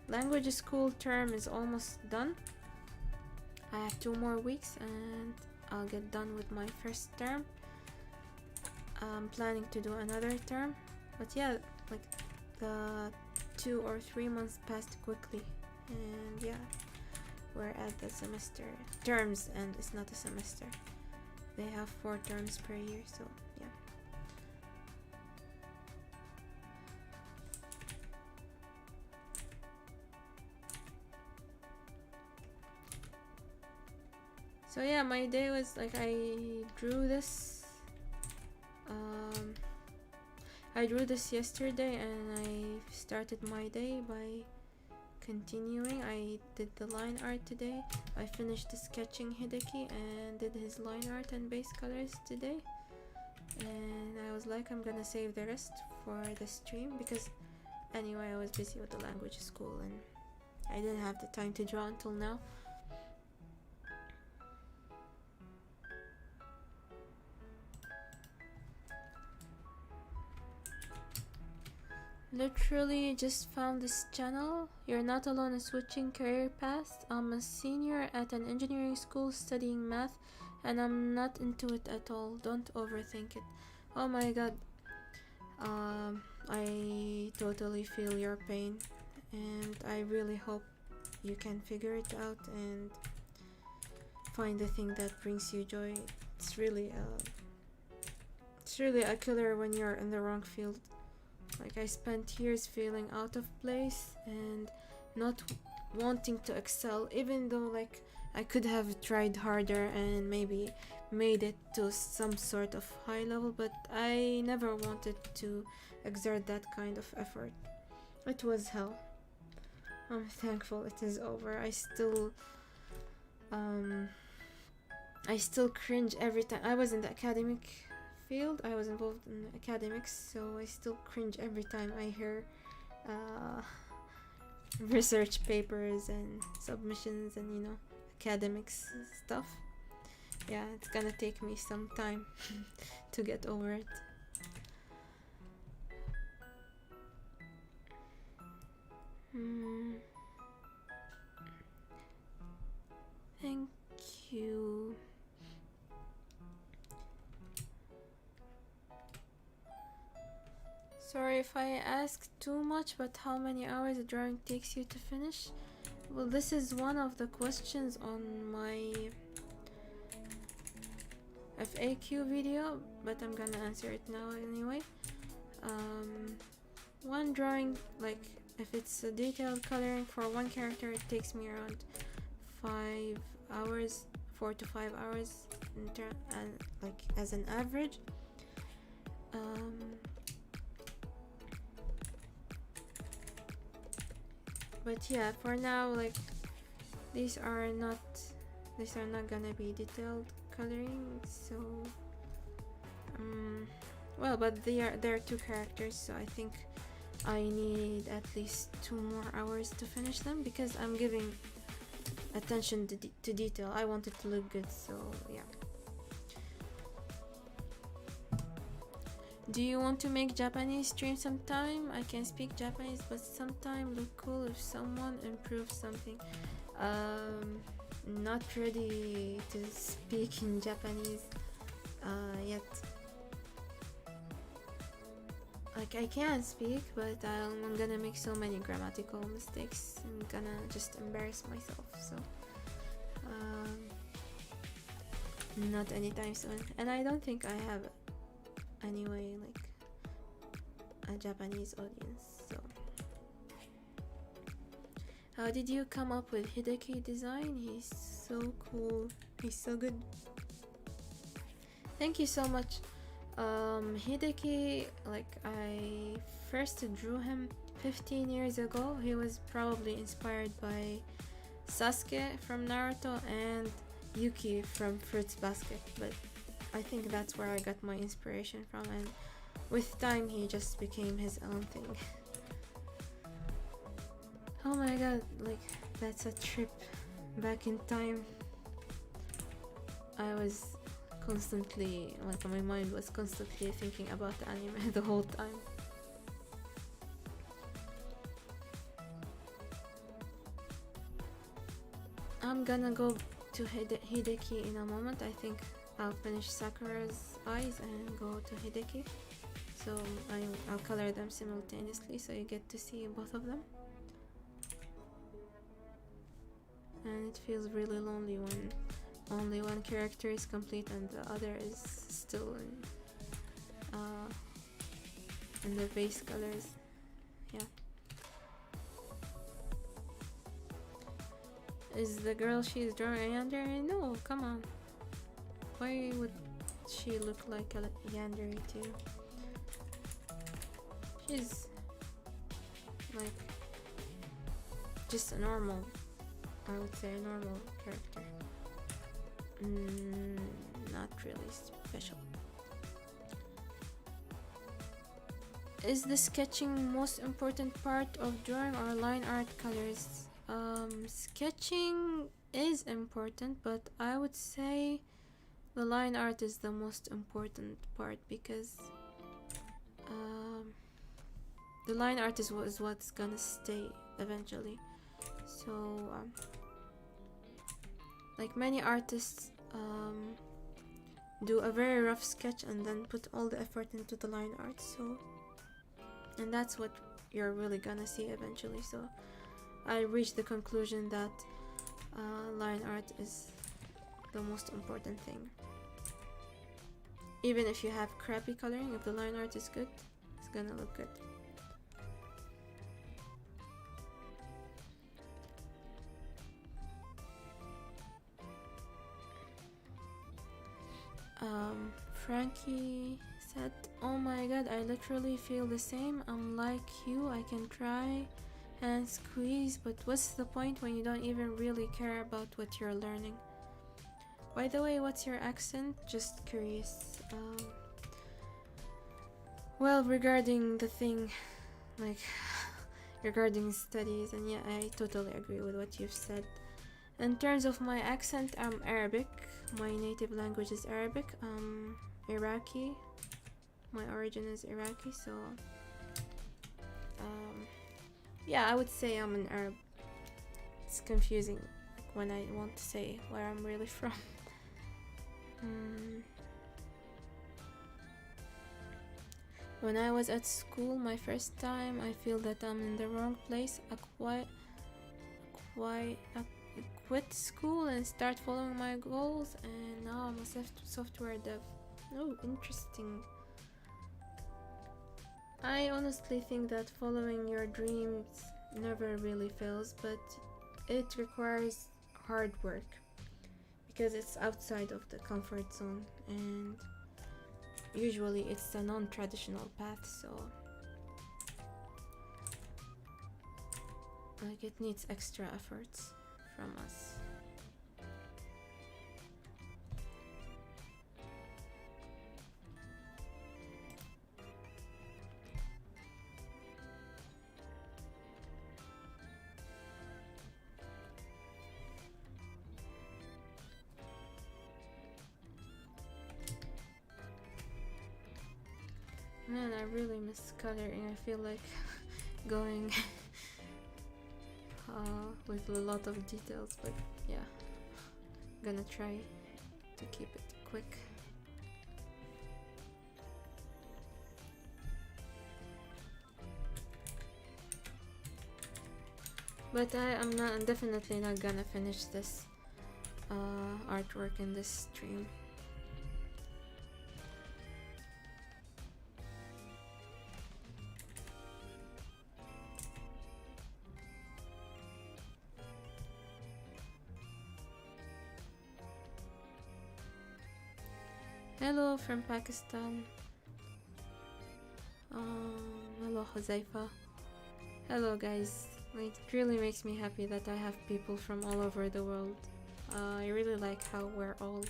language school term is almost done. I have 2 more weeks and I'll get done with my first term. I'm planning to do another term, but yeah, like the 2 or 3 months passed quickly, and yeah, we're at the semester terms, and it's not a semester. They have 4 terms per year, so yeah. So yeah, my day was like I drew this yesterday, and I started my day by continuing. I did the line art today. I finished the sketching Hideki and did his line art and base colors today, and I was like, I'm gonna save the rest for the stream, because anyway I was busy with the language school and I didn't have the time to draw until now. Literally just found this channel. You're not alone in switching career paths. I'm a senior at an engineering school studying math, and I'm not into it at all. Don't overthink it. Oh my god. I totally feel your pain, and I really hope you can figure it out and find the thing that brings you joy. It's really a killer when you're in the wrong field. Like, I spent years feeling out of place and not wanting to excel, even though like I could have tried harder and maybe made it to some sort of high level, but I never wanted to exert that kind of effort. It was hell. I'm thankful it is over. I still cringe every time. I was in the academic field. I was involved in academics, so I still cringe every time I hear research papers and submissions and, you know, academics stuff. Yeah, it's gonna take me some time to get over it. Thank you. Sorry if I ask too much, but how many hours a drawing takes you to finish? Well, this is one of the questions on my FAQ video, but I'm gonna answer it now anyway. One drawing, like if it's a detailed coloring for one character, it takes me around 5 hours, 4 to 5 hours and like as an average. But yeah, for now, like these are not gonna be detailed coloring, so well, but they're 2 characters, so I think I need at least 2 more hours to finish them, because I'm giving attention to detail. I want it to look good, so yeah. Do you want to make Japanese stream sometime? I can speak Japanese, but sometime look cool if someone improves something. Not ready to speak in Japanese yet. Like, I can speak, but I'm gonna make so many grammatical mistakes. I'm gonna just embarrass myself, so not anytime soon. And I don't think I have anyway like a Japanese audience. So how did you come up with Hideki design? He's so cool, he's so good. Thank you so much. Hideki, like I first drew him 15 years ago. He was probably inspired by Sasuke from Naruto and Yuki from Fruits Basket, but I think that's where I got my inspiration from, and with time he just became his own thing. Oh my god, like that's a trip back in time. I was constantly, like my mind was constantly thinking about the anime the whole time. I'm gonna go to Hideki in a moment. I think I'll finish Sakura's eyes and go to Hideki. So I'll color them simultaneously so you get to see both of them. And it feels really lonely when only one character is complete and the other is still in the base colors. Yeah. Is the girl she's drawing a yandere? No, come on. Why would she look like a yandere to you? She's like just a normal, I would say a normal character. Not really special. Is the sketching most important part of drawing or line art colors? Sketching is important, but I would say the line art is the most important part because the line art is what's gonna stay eventually. So like many artists do a very rough sketch and then put all the effort into the line art, so and that's what you're really gonna see eventually. So I reached the conclusion that line art is the most important thing. Even if you have crappy coloring, if the line art is good, it's gonna look good. Frankie said, oh my god, I literally feel the same. I'm like you, I can try and squeeze, but what's the point when you don't even really care about what you're learning? By the way, what's your accent? Just curious. Well, regarding the thing, like regarding studies, and yeah, I totally agree with what you've said. In terms of my accent, I'm Arabic. My native language is Arabic. Iraqi. My origin is Iraqi, so yeah, I would say I'm an Arab. It's confusing when I want to say where I'm really from. When I was at school my first time, I feel that I'm in the wrong place. I quit school and start following my goals, and now I'm a software dev. Oh, interesting. I honestly think that following your dreams never really fails, but it requires hard work because it's outside of the comfort zone, and usually it's a non-traditional path, so like it needs extra efforts from us. Man, I really miss coloring. I feel like going with a lot of details, but yeah, I'm gonna try to keep it quick. But I'm definitely not gonna finish this artwork in this stream. Hello from Pakistan. Hello Huzaifa. Hello guys. It really makes me happy that I have people from all over the world. I really like how we're all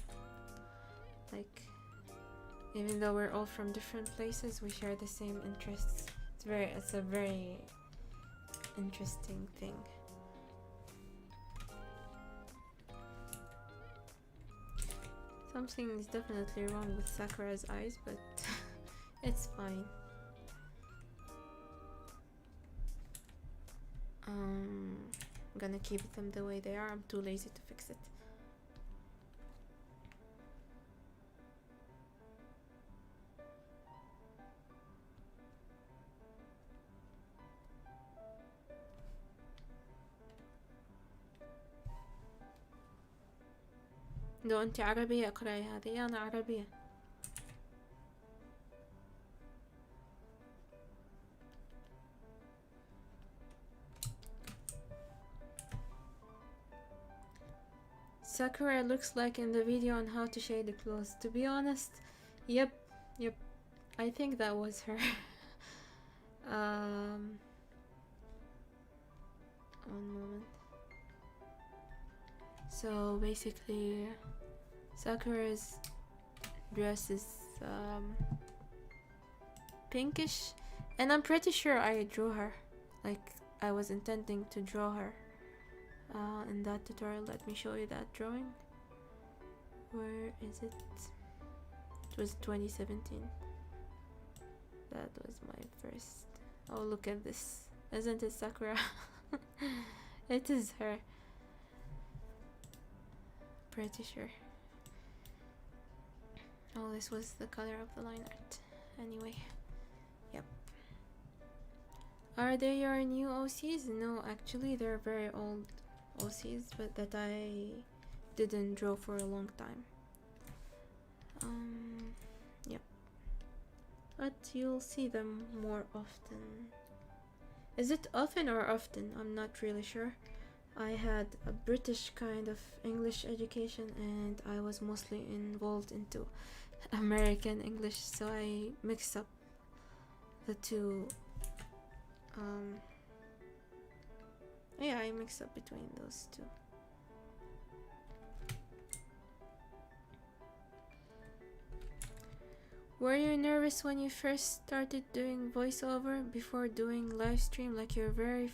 like, even though we're all from different places, we share the same interests. It's a very interesting thing. Something is definitely wrong with Sakura's eyes, but it's fine. I'm gonna keep them the way they are. I'm too lazy to fix it. لو انت عربية اقرأي هذه، انا عربية. Sakura looks like in the video on how to shade the clothes. To be honest, yep, I think that was her. One moment. So basically, Sakura's dress is pinkish, and I'm pretty sure I drew her. Like, I was intending to draw her in that tutorial. Let me show you that drawing. Where is it? It was 2017. That was my first. Oh, look at this. Isn't it Sakura? It is her. Pretty sure. Oh, this was the color of the line art. Anyway, yep. Are they your new OCs? No, actually, they're very old OCs, but that I didn't draw for a long time. Yep. But you'll see them more often. Is it often or often? I'm not really sure. I had a British kind of English education, and I was mostly involved into American English, so I mix up the two. Yeah, I mix up between those two. Were you nervous when you first started doing voiceover before doing live stream, like your very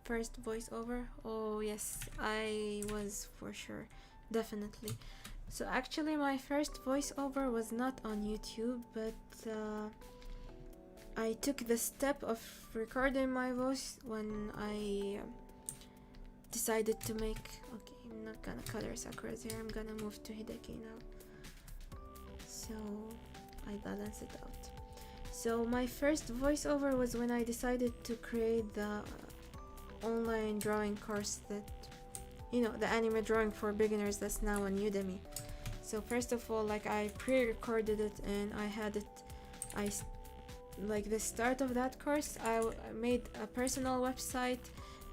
first voiceover? Oh yes, I was, for sure, definitely. So actually my first voiceover was not on YouTube, but I took the step of recording my voice when I decided to make... Okay, I'm not gonna color Sakura's hair, I'm gonna move to Hideki now. So I balance it out. So my first voiceover was when I decided to create the online drawing course that, you know, the anime drawing for beginners that's now on Udemy. So first of all, like, I pre-recorded it and I had it, like the start of that course, I made a personal website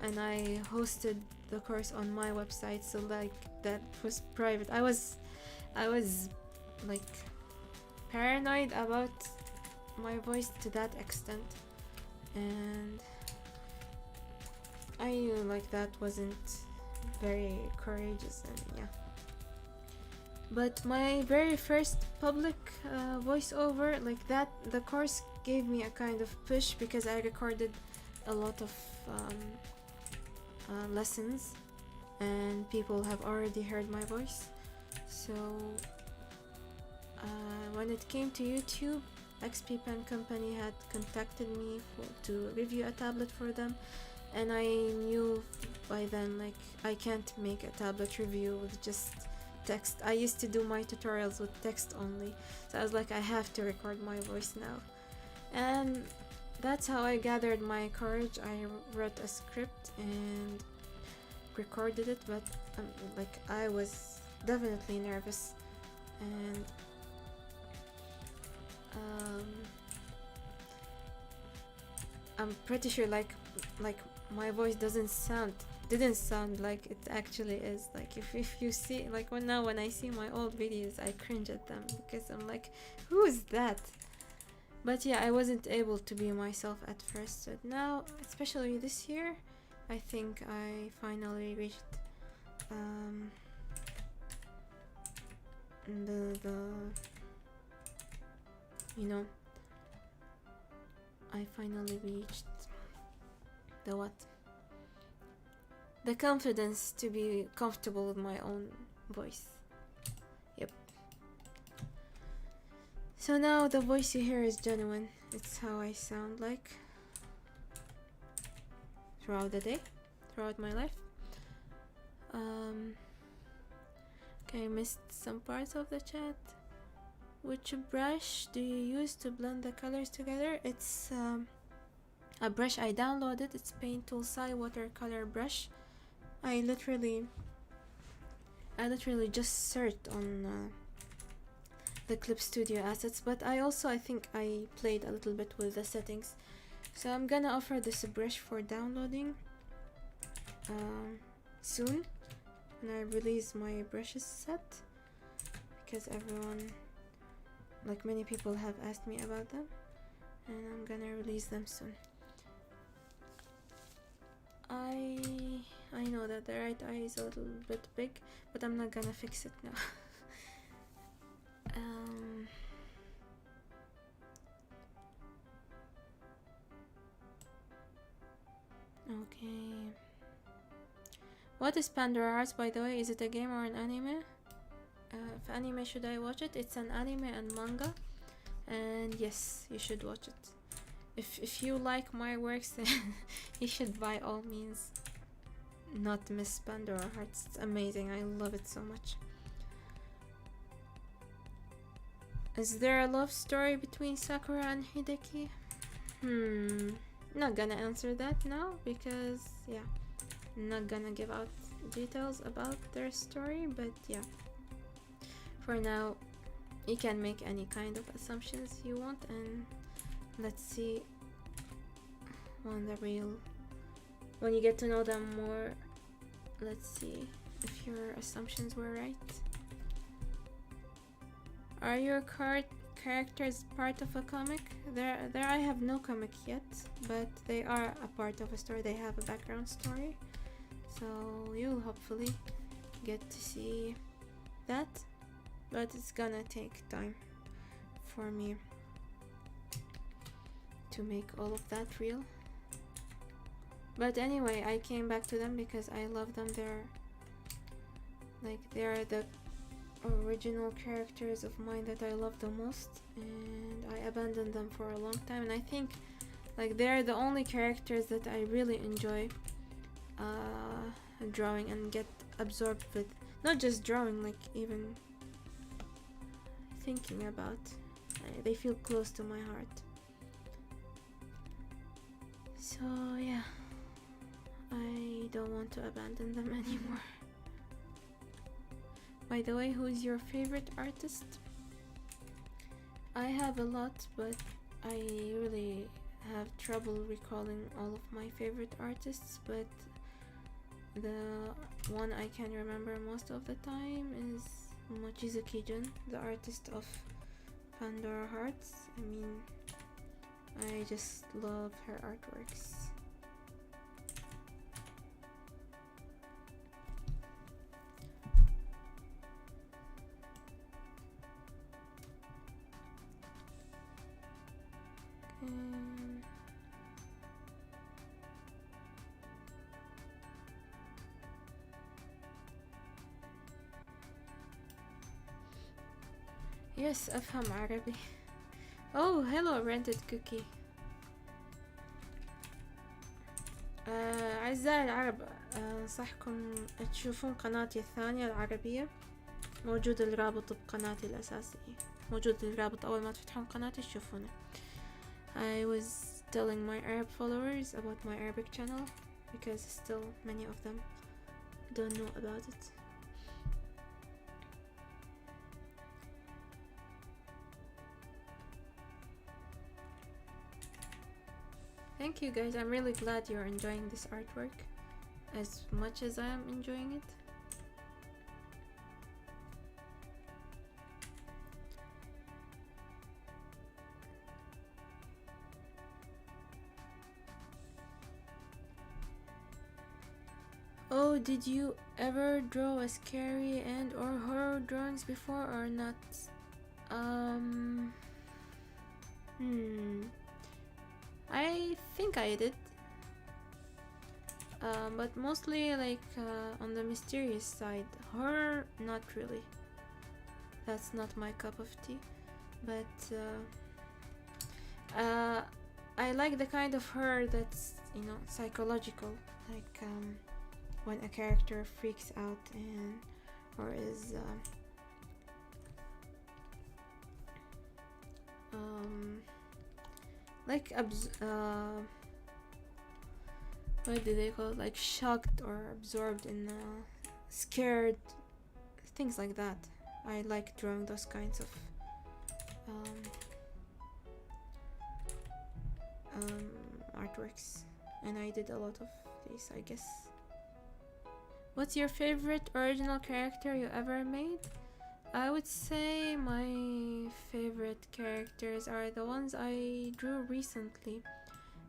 and I hosted the course on my website, so like that was private. I was like paranoid about my voice to that extent, and I knew like that wasn't very courageous, and yeah. But my very first public voiceover, like that, the course gave me a kind of push because I recorded a lot of lessons and people have already heard my voice. So when it came to YouTube, XP Pen Company had contacted me to review a tablet for them, and I knew by then like I can't make a tablet review with just text. I used to do my tutorials with text only, so I was like, I have to record my voice now. And that's how I gathered my courage. I wrote a script and recorded it, but like I was definitely nervous, and I'm pretty sure like my voice didn't sound like it actually is. Like if you see, like when I see my old videos, I cringe at them because I'm like, who is that? But yeah, I wasn't able to be myself at first. But now, especially this year, I think I finally reached the you know, I finally reached the what? The confidence to be comfortable with my own voice. Yep. So now the voice you hear is genuine. It's how I sound like throughout the day, throughout my life. Okay, I missed some parts of the chat. Which brush do you use to blend the colors together? It's a brush I downloaded. It's Paint Tool Sai watercolor brush. I literally just searched on the Clip Studio assets, but I think I played a little bit with the settings. So I'm gonna offer this brush for downloading soon when I release my brushes set, because many people have asked me about them, and I'm gonna release them soon. I know that the right eye is a little bit big, but I'm not gonna fix it now. Okay. What is Pandora Hearts, by the way? Is it a game or an anime? If anime, should I watch it? It's an anime and manga, and yes, you should watch it. If you like my works, then you should by all means not miss Pandora Hearts. It's amazing. I love it so much. Is there a love story between Sakura and Hideki? Not gonna answer that now, because yeah, I'm not gonna give out details about their story, but yeah, for now you can make any kind of assumptions you want, and let's see when you get to know them more, let's see if your assumptions were right. Are your characters part of a comic? There I have no comic yet, but they are a part of a story. They have a background story, so you'll hopefully get to see that, but it's gonna take time for me to make all of that real. But anyway, I came back to them because I love them. They're the original characters of mine that I love the most, and I abandoned them for a long time, and I think they're the only characters that I really enjoy drawing and get absorbed with. Not just drawing, even thinking about. They feel close to my heart. So yeah, I don't want to abandon them anymore. By the way, who is your favorite artist? I have a lot, but I really have trouble recalling all of my favorite artists, but the one I can remember most of the time is Mochizuki Jun, the artist of Pandora Hearts. I mean, I just love her artworks. Yes, أفهم عربي. Oh, hello rented cookie. أعزائي العرب، أنصحكم تشوفون قناتي الثانية العربية. موجود الرابط بقناتي الأساسية، موجود الرابط أول ما تفتحون قناتي تشوفونه. I was telling my Arab followers about my Arabic channel because still many of them don't know about it. Thank you guys, I'm really glad you're enjoying this artwork as much as I am enjoying it. Oh, did you ever draw a scary and or horror drawings before or not? I think I did. But mostly like on the mysterious side. Horror, not really. That's not my cup of tea. But I like the kind of horror that's, you know, psychological. Like when a character freaks out and or is like what do they call it? Like shocked or absorbed in scared, things like that. I like drawing those kinds of artworks, and I did a lot of these, I guess. What's your favorite original character you ever made? I would say my favorite characters are the ones I drew recently.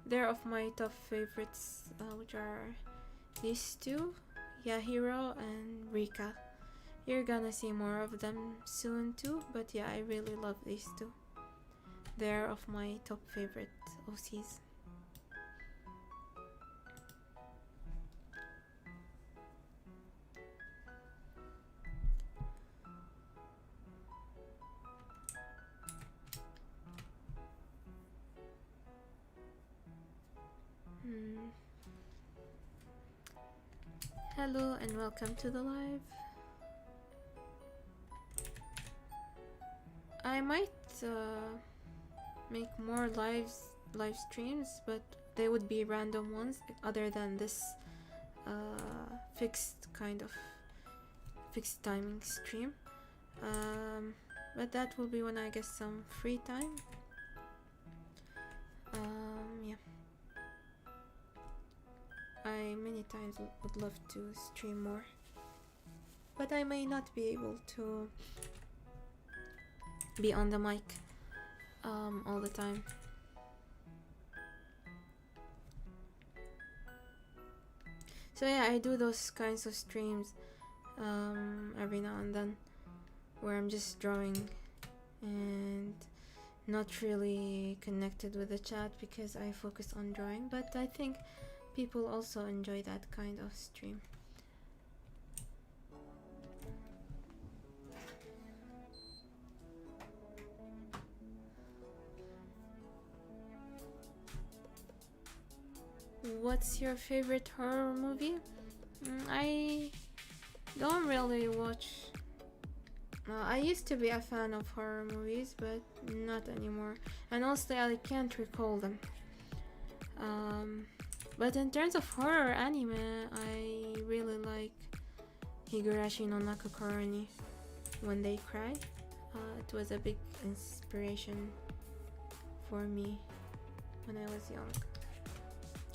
They're of my top favorites, which are these two, Yahiro and Rika. You're gonna see more of them soon too, but yeah, I really love these two. They're of my top favorite OCs. Hello and welcome to the live. I might make more live streams, but they would be random ones other than this fixed timing stream. But that will be when I get some free time. Yeah. I many times would love to stream more, but I may not be able to be on the mic all the time. So yeah, I do those kinds of streams every now and then where I'm just drawing and not really connected with the chat because I focus on drawing, but I think people also enjoy that kind of stream. What's your favorite horror movie? I don't really watch. I used to be a fan of horror movies, but not anymore. And honestly, I can't recall them. But in terms of horror anime, I really like Higurashi no Nakakoroni, When They Cry. It was a big inspiration for me when I was young.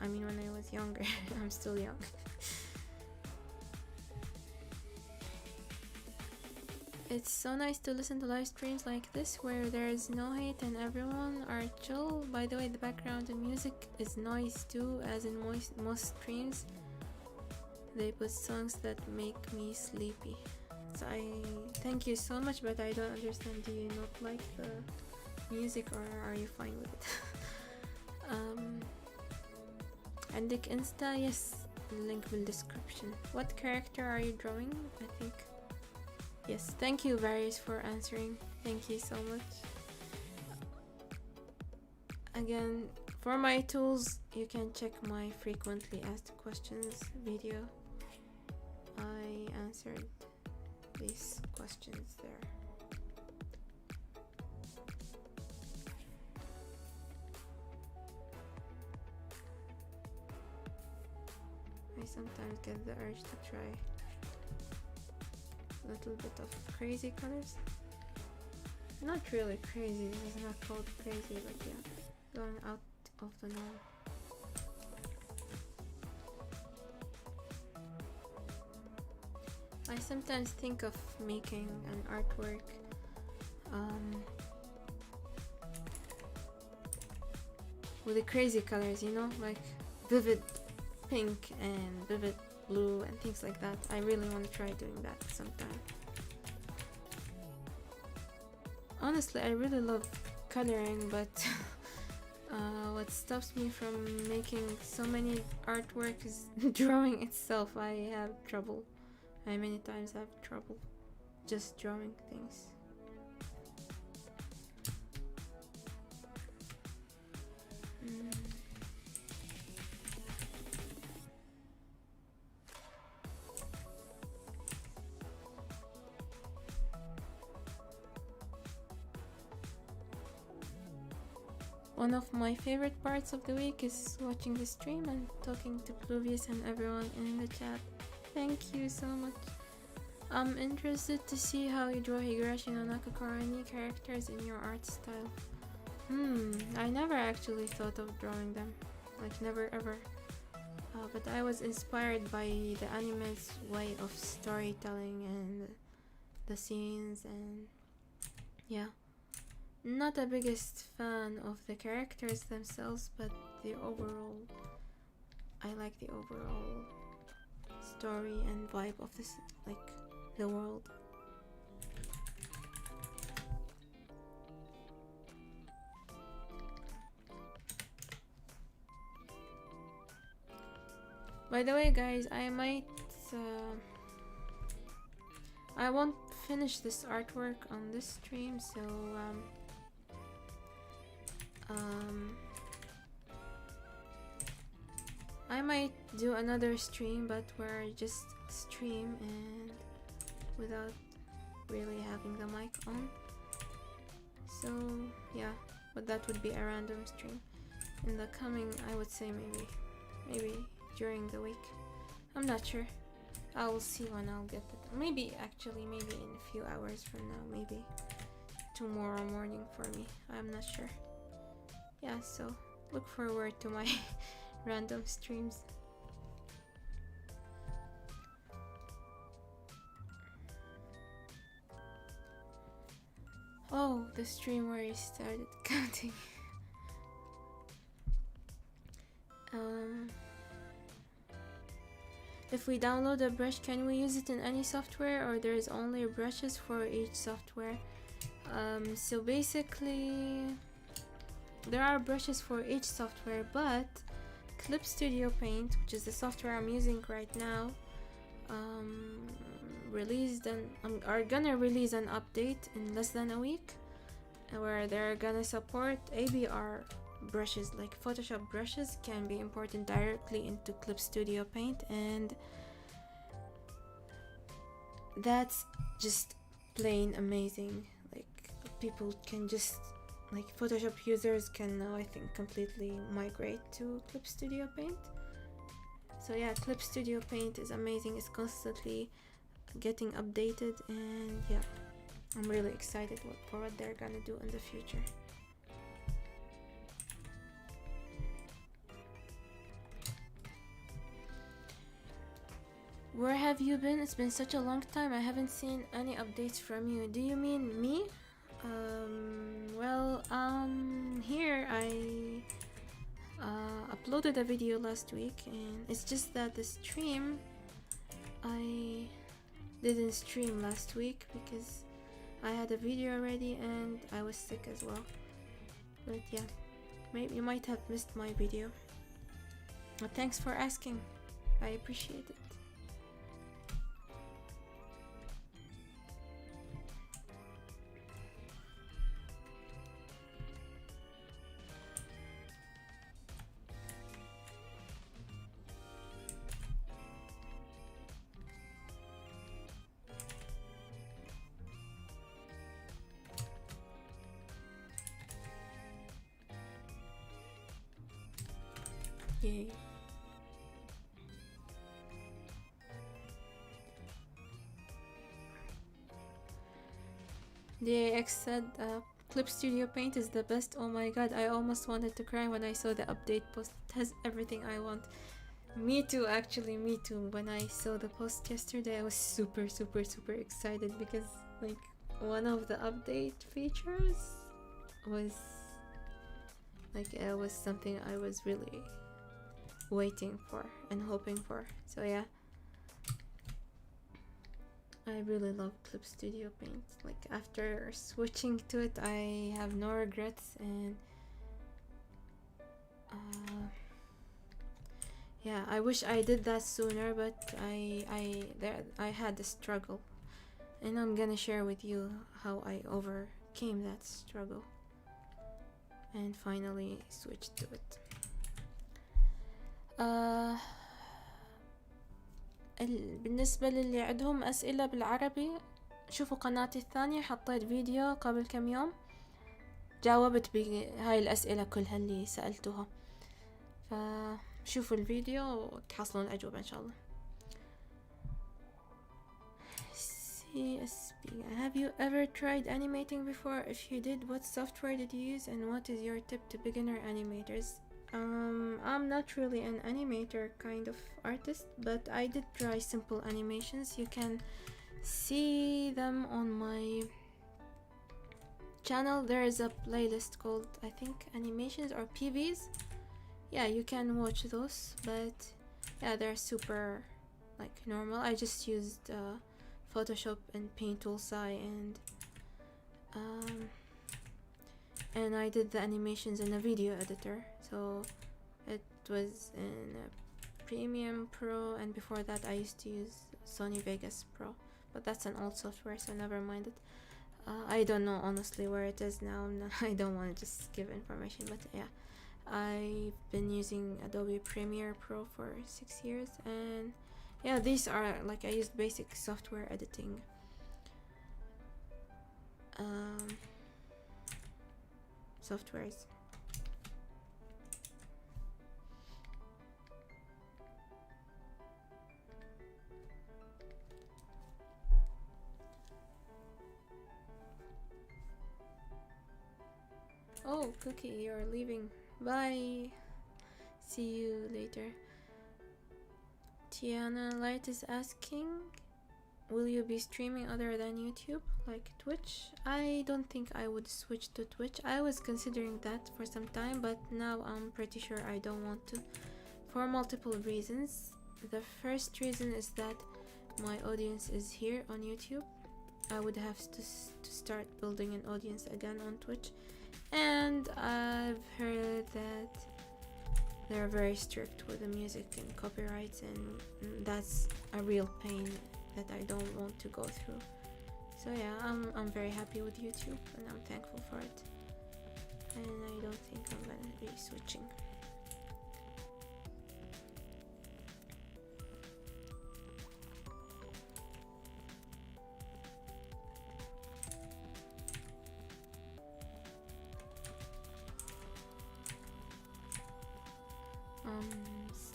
I mean, when I was younger. I'm still young. It's so nice to listen to live streams like this where there is no hate and everyone are chill. By the way, the background and music is noise too, as in most streams. They put songs that make me sleepy. So I thank you so much, but I don't understand. Do you not like the music or are you fine with it? And Dick Insta, yes, link in description. What character are you drawing? I think. Yes, thank you Varys for answering. Thank you so much. Again, for my tools, you can check my frequently asked questions video. I answered these questions there. I sometimes get the urge to try a little bit of crazy colors. Not really crazy, this is not called crazy, but yeah, going out of the norm. I sometimes think of making an artwork with the crazy colors, you know, like vivid pink and vivid blue and things like that. I really want to try doing that sometime. Honestly, I really love coloring, but what stops me from making so many artwork is drawing itself. I have trouble. I many times have trouble just drawing things. One of my favorite parts of the week is watching the stream and talking to Pluvius and everyone in the chat. Thank you so much. I'm interested to see how you draw Higurashi no Nakakura ni characters in your art style. I never actually thought of drawing them. Like, never ever. But I was inspired by the anime's way of storytelling and the scenes, and yeah. Not the biggest fan of the characters themselves, but the overall, I like the overall story and vibe of this, like, the world. By the way, guys, I might I won't finish this artwork on this stream, so I might do another stream, but where I just stream and without really having the mic on. So yeah, but that would be a random stream in the coming, I would say maybe during the week. I'm not sure. I will see when I'll get it. Maybe in a few hours from now, maybe tomorrow morning for me. I'm not sure. Yeah, so look forward to my random streams. Oh, the stream where I started counting. If we download a brush, can we use it in any software, or there is only brushes for each software? So basically there are brushes for each software, but Clip Studio Paint, which is the software I'm using right now, are gonna release an update in less than a week where they're gonna support ABR brushes, like Photoshop brushes can be imported directly into Clip Studio Paint, and that's just plain amazing. Like, people can just, like, Photoshop users can now, I think, completely migrate to Clip Studio Paint. So yeah, Clip Studio Paint is amazing. It's constantly getting updated, and yeah, I'm really excited for what they're gonna do in the future. Where have you been? It's been such a long time. I haven't seen any updates from you. Do you mean me? Here I uploaded a video last week, and it's just that the stream, I didn't stream last week because I had a video already and I was sick as well. But yeah, maybe you might have missed my video. But thanks for asking. I appreciate it. Yay. The AX said Clip Studio Paint is the best. Oh my god, I almost wanted to cry when I saw the update post. It has everything I want. Me too, actually, me too. When I saw the post yesterday, I was super excited because, like, one of the update features was, like, it was something I was really waiting for and hoping for. So yeah, I really love Clip Studio Paint. Like after switching to it, I have no regrets, and yeah, I wish I did that sooner, but I had a struggle, and I'm gonna share with you how I overcame that struggle and finally switched to it. بالنسبة للي عندهم أسئلة بالعربي، شوفوا قناتي الثانية، حطيت فيديو قبل كم يوم جاوبت بهاي الأسئلة كلها اللي سألتوها، فشوفوا الفيديو وتحصلون الأجوبة إن شاء الله. CSP, have you ever tried animating before? If you did, what software did you use and what is your tip to beginner animators? I'm not really an animator kind of artist, but I did try simple animations. You can see them on my channel. There is a playlist called, I think, animations or PVs. Yeah, you can watch those, but yeah, they're super like normal. I just used Photoshop and Paint Toolsai, and I did the animations in a video editor, so it was in a Premium Pro, and before that I used to use Sony Vegas Pro, but that's an old software, so never mind it. I don't know honestly where it is now. I don't want to just give information, but yeah, I've been using Adobe Premiere Pro for 6 years, and yeah, these are like, I used basic software editing softwares. Oh, Cookie, you're leaving. Bye. See you later. Tiana Light is asking, will you be streaming other than YouTube, like Twitch? I don't think I would switch to Twitch. I was considering that for some time, but now I'm pretty sure I don't want to, for multiple reasons. The first reason is that my audience is here on YouTube. I would have to start building an audience again on Twitch, and I've heard that they're very strict with the music and copyrights, and that's a real pain that I don't want to go through. So yeah, I'm very happy with YouTube, and I'm thankful for it, and I don't think I'm gonna be switching.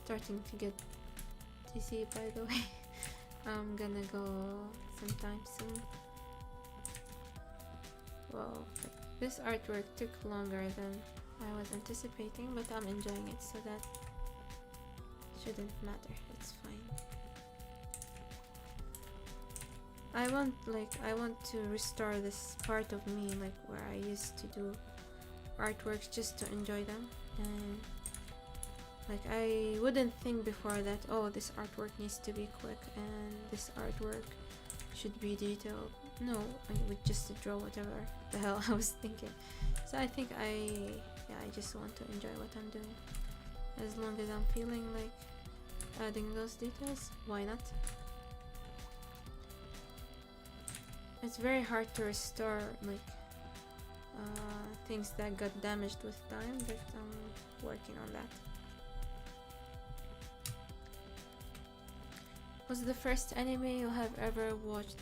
Starting to get dizzy, by the way. I'm gonna go sometime soon. Well, this artwork took longer than I was anticipating, but I'm enjoying it, so that shouldn't matter. It's fine. I want to restore this part of me, like where I used to do artworks just to enjoy them, and like I wouldn't think before that, oh, this artwork needs to be quick and this artwork should be detailed. No, I would just draw whatever the hell I was thinking. So I think I just want to enjoy what I'm doing. As long as I'm feeling like adding those details, why not? It's very hard to restore like things that got damaged with time, but I'm working on that. What's the first anime you have ever watched?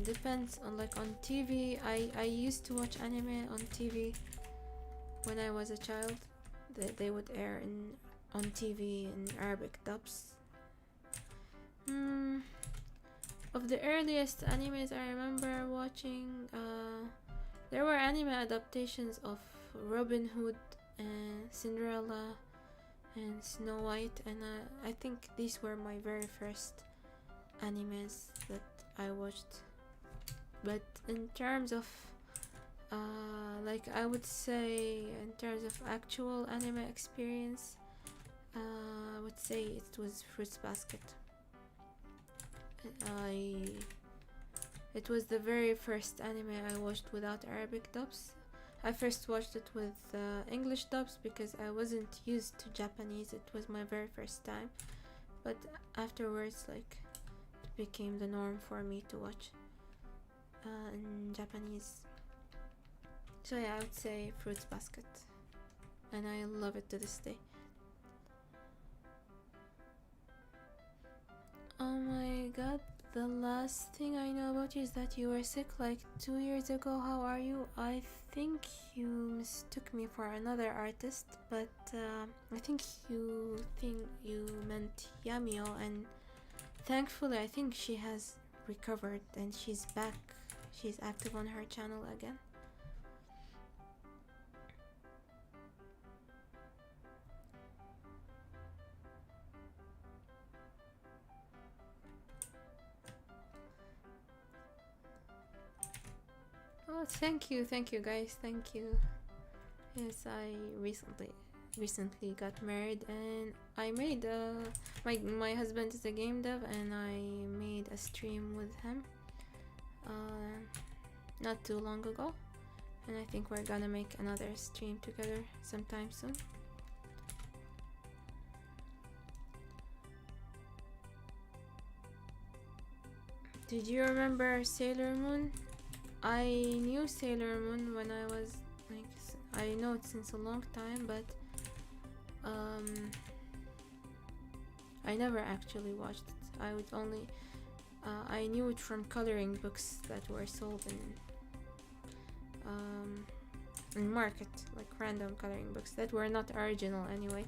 Depends on, like on TV. I used to watch anime on TV when I was a child. They would air on TV in Arabic dubs. Of the earliest animes I remember watching, there were anime adaptations of Robin Hood and Cinderella and Snow White, and I think these were my very first animes that I watched. But in terms of like I would say in terms of actual anime experience, I would say it was Fruits Basket. I It was the very first anime I watched without Arabic dubs. I first watched it with English dubs because I wasn't used to Japanese. It was my very first time. But afterwards, like, it became the norm for me to watch in Japanese. So yeah, I would say Fruits Basket. And I love it to this day. Oh my god, the last thing I know about you is that you were sick like 2 years ago. How are you? I think you mistook me for another artist, but I think you meant Yamio, and thankfully I think she has recovered and she's back. She's active on her channel again. Oh, thank you guys, thank you. Yes, I recently got married, and I made my husband is a game dev, and I made a stream with him not too long ago, and I think we're gonna make another stream together sometime soon. Did you remember Sailor Moon? I knew Sailor Moon when I was like, I know it since a long time, but I never actually watched it. I would only I knew it from coloring books that were sold in market, like random coloring books that were not original anyway.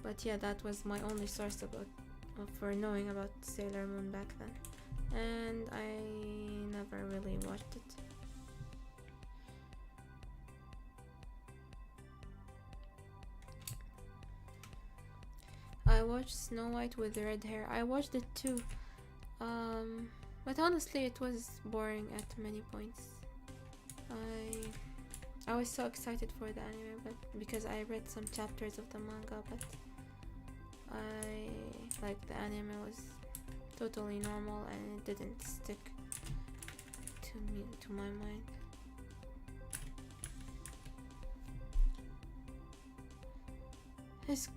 But yeah, that was my only source for knowing about Sailor Moon back then, and I never really watched it. I watched Snow White with red hair. I watched it too, but honestly it was boring at many points. I was so excited for the anime, but because I read some chapters of the manga, but the anime was totally normal and it didn't stick to my mind. Is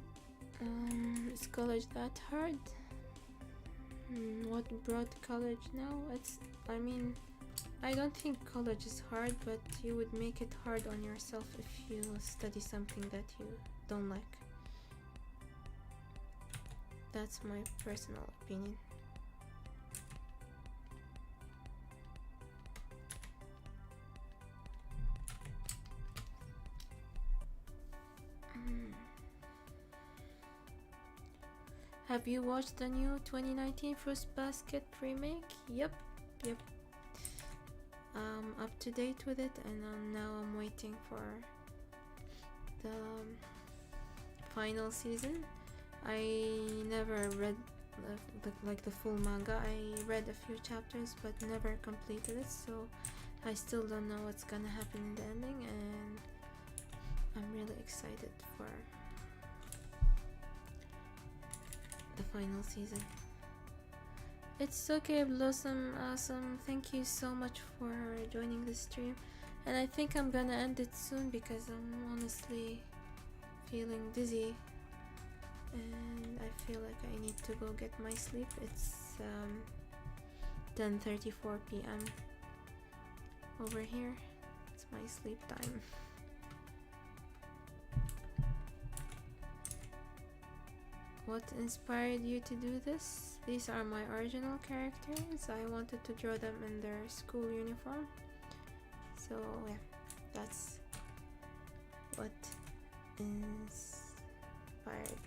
college that hard? What brought college now? I don't think college is hard, but you would make it hard on yourself if you study something that you don't like. That's my personal opinion. Have you watched the new 2019 Fruits Basket remake? Yep. Up to date with it, and now I'm waiting for the final season. I never read the full manga. I read a few chapters but never completed it, so I still don't know what's gonna happen in the ending, and I'm really excited for the final season. It's okay, Blossom. Awesome. Thank you so much for joining the stream. And I think I'm gonna end it soon because I'm honestly feeling dizzy. And I feel like I need to go get my sleep. It's 10:34 p.m. over here. It's my sleep time. What inspired you to do this? These are my original characters. I wanted to draw them in their school uniform. So yeah, that's what inspired.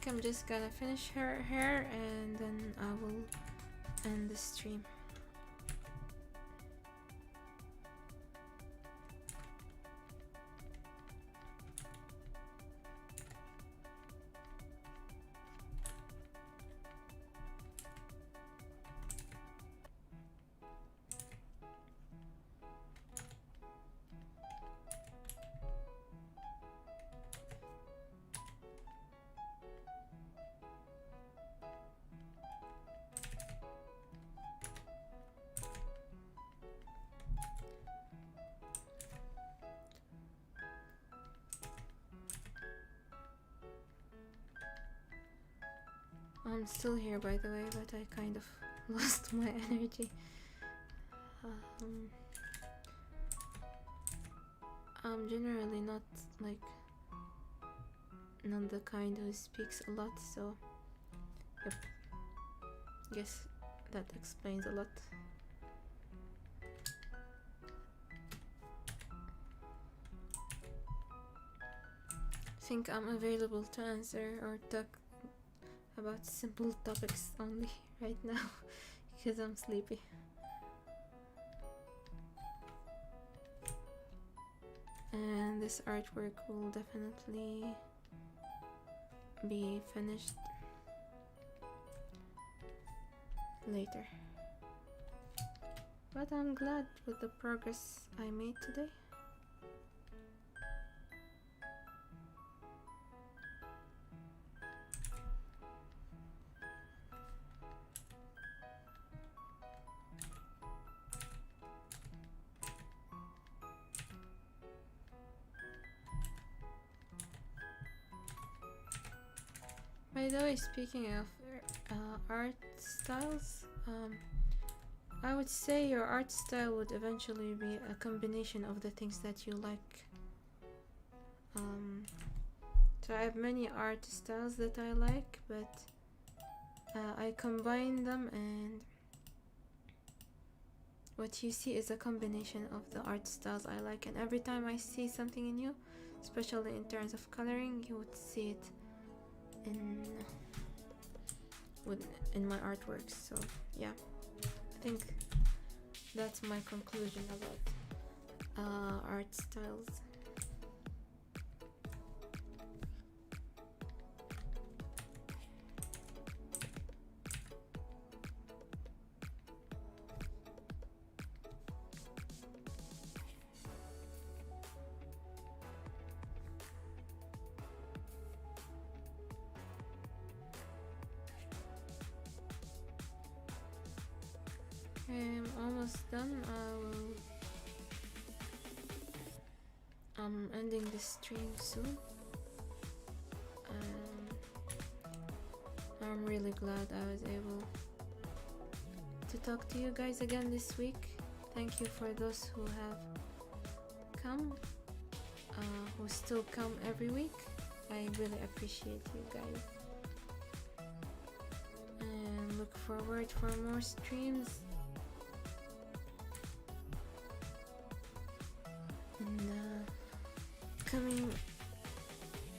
I'm just gonna finish her hair and then I will end the stream. I'm still here, by the way, but I kind of lost my energy. I'm generally not the kind who speaks a lot, so yep. Guess that explains a lot. Think I'm available to answer or talk about simple topics only right now because I'm sleepy. And this artwork will definitely be finished later. But I'm glad with the progress I made today. By the way, speaking of art styles, I would say your art style would eventually be a combination of the things that you like. So I have many art styles that I like, but I combine them, and what you see is a combination of the art styles I like. And every time I see something new, especially in terms of coloring, you would see it in my artworks. So yeah, I think that's my conclusion about art styles. I'm almost done. I'm ending the stream soon. I'm really glad I was able to talk to you guys again this week. Thank you for those who have come, who still come every week. I really appreciate you guys. And look forward for more streams in the coming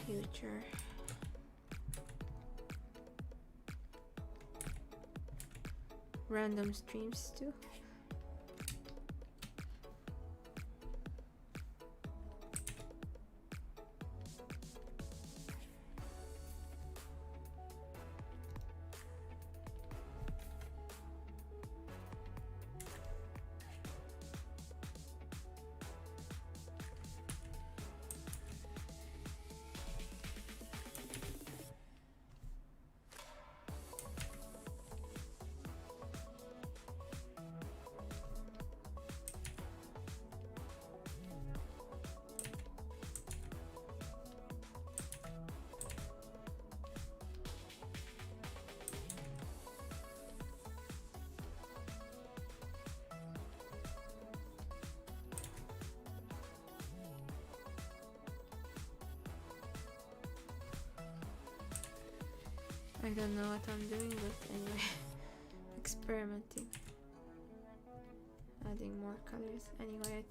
future. Random streams too. I don't know what I'm doing, but anyway, experimenting, adding more colors. Anyway,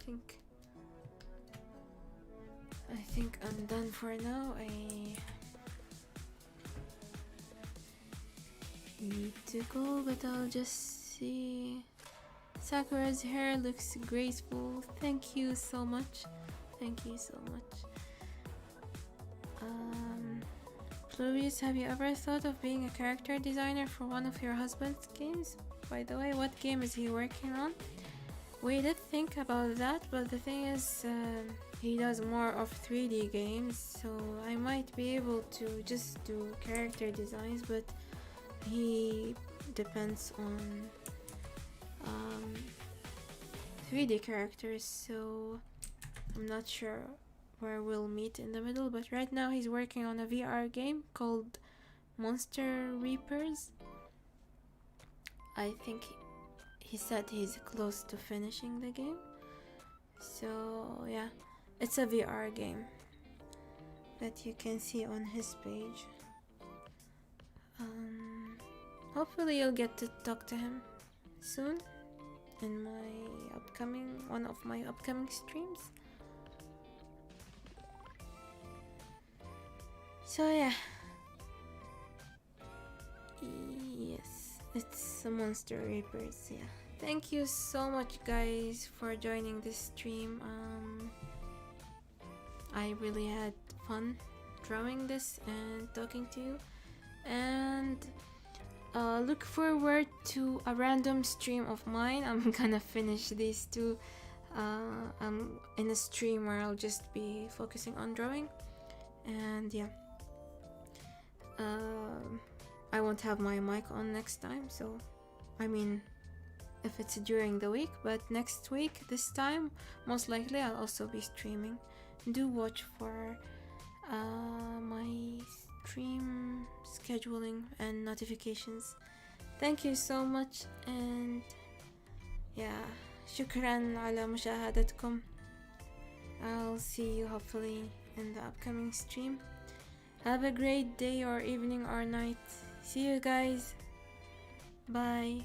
I think I'm done for now. I need to go, but I'll just see. Sakura's hair looks graceful. Thank you so much. Thank you so much. Louise, have you ever thought of being a character designer for one of your husband's games? By the way, what game is he working on? We did think about that, but the thing is, he does more of 3D games, so I might be able to just do character designs, but he depends on 3D characters, so I'm not sure where we'll meet in the middle. But right now he's working on a VR game called Monster Reapers. I think he said he's close to finishing the game. So yeah, it's a VR game that you can see on his page. Hopefully you'll get to talk to him soon in one of my upcoming streams. So yeah, yes, it's a Monster Reapers. Yeah, thank you so much guys for joining this stream. I really had fun drawing this and talking to you, and look forward to a random stream of mine. I'm gonna finish these two in a stream where I'll just be focusing on drawing, and yeah, I won't have my mic on next time, so I mean if it's during the week, but next week this time most likely I'll also be streaming. Do watch for my stream scheduling and notifications. Thank you so much, and yeah, شكرا على مشاهدتكم. I'll see you hopefully in the upcoming stream. Have a great day or evening or night. See you guys. Bye.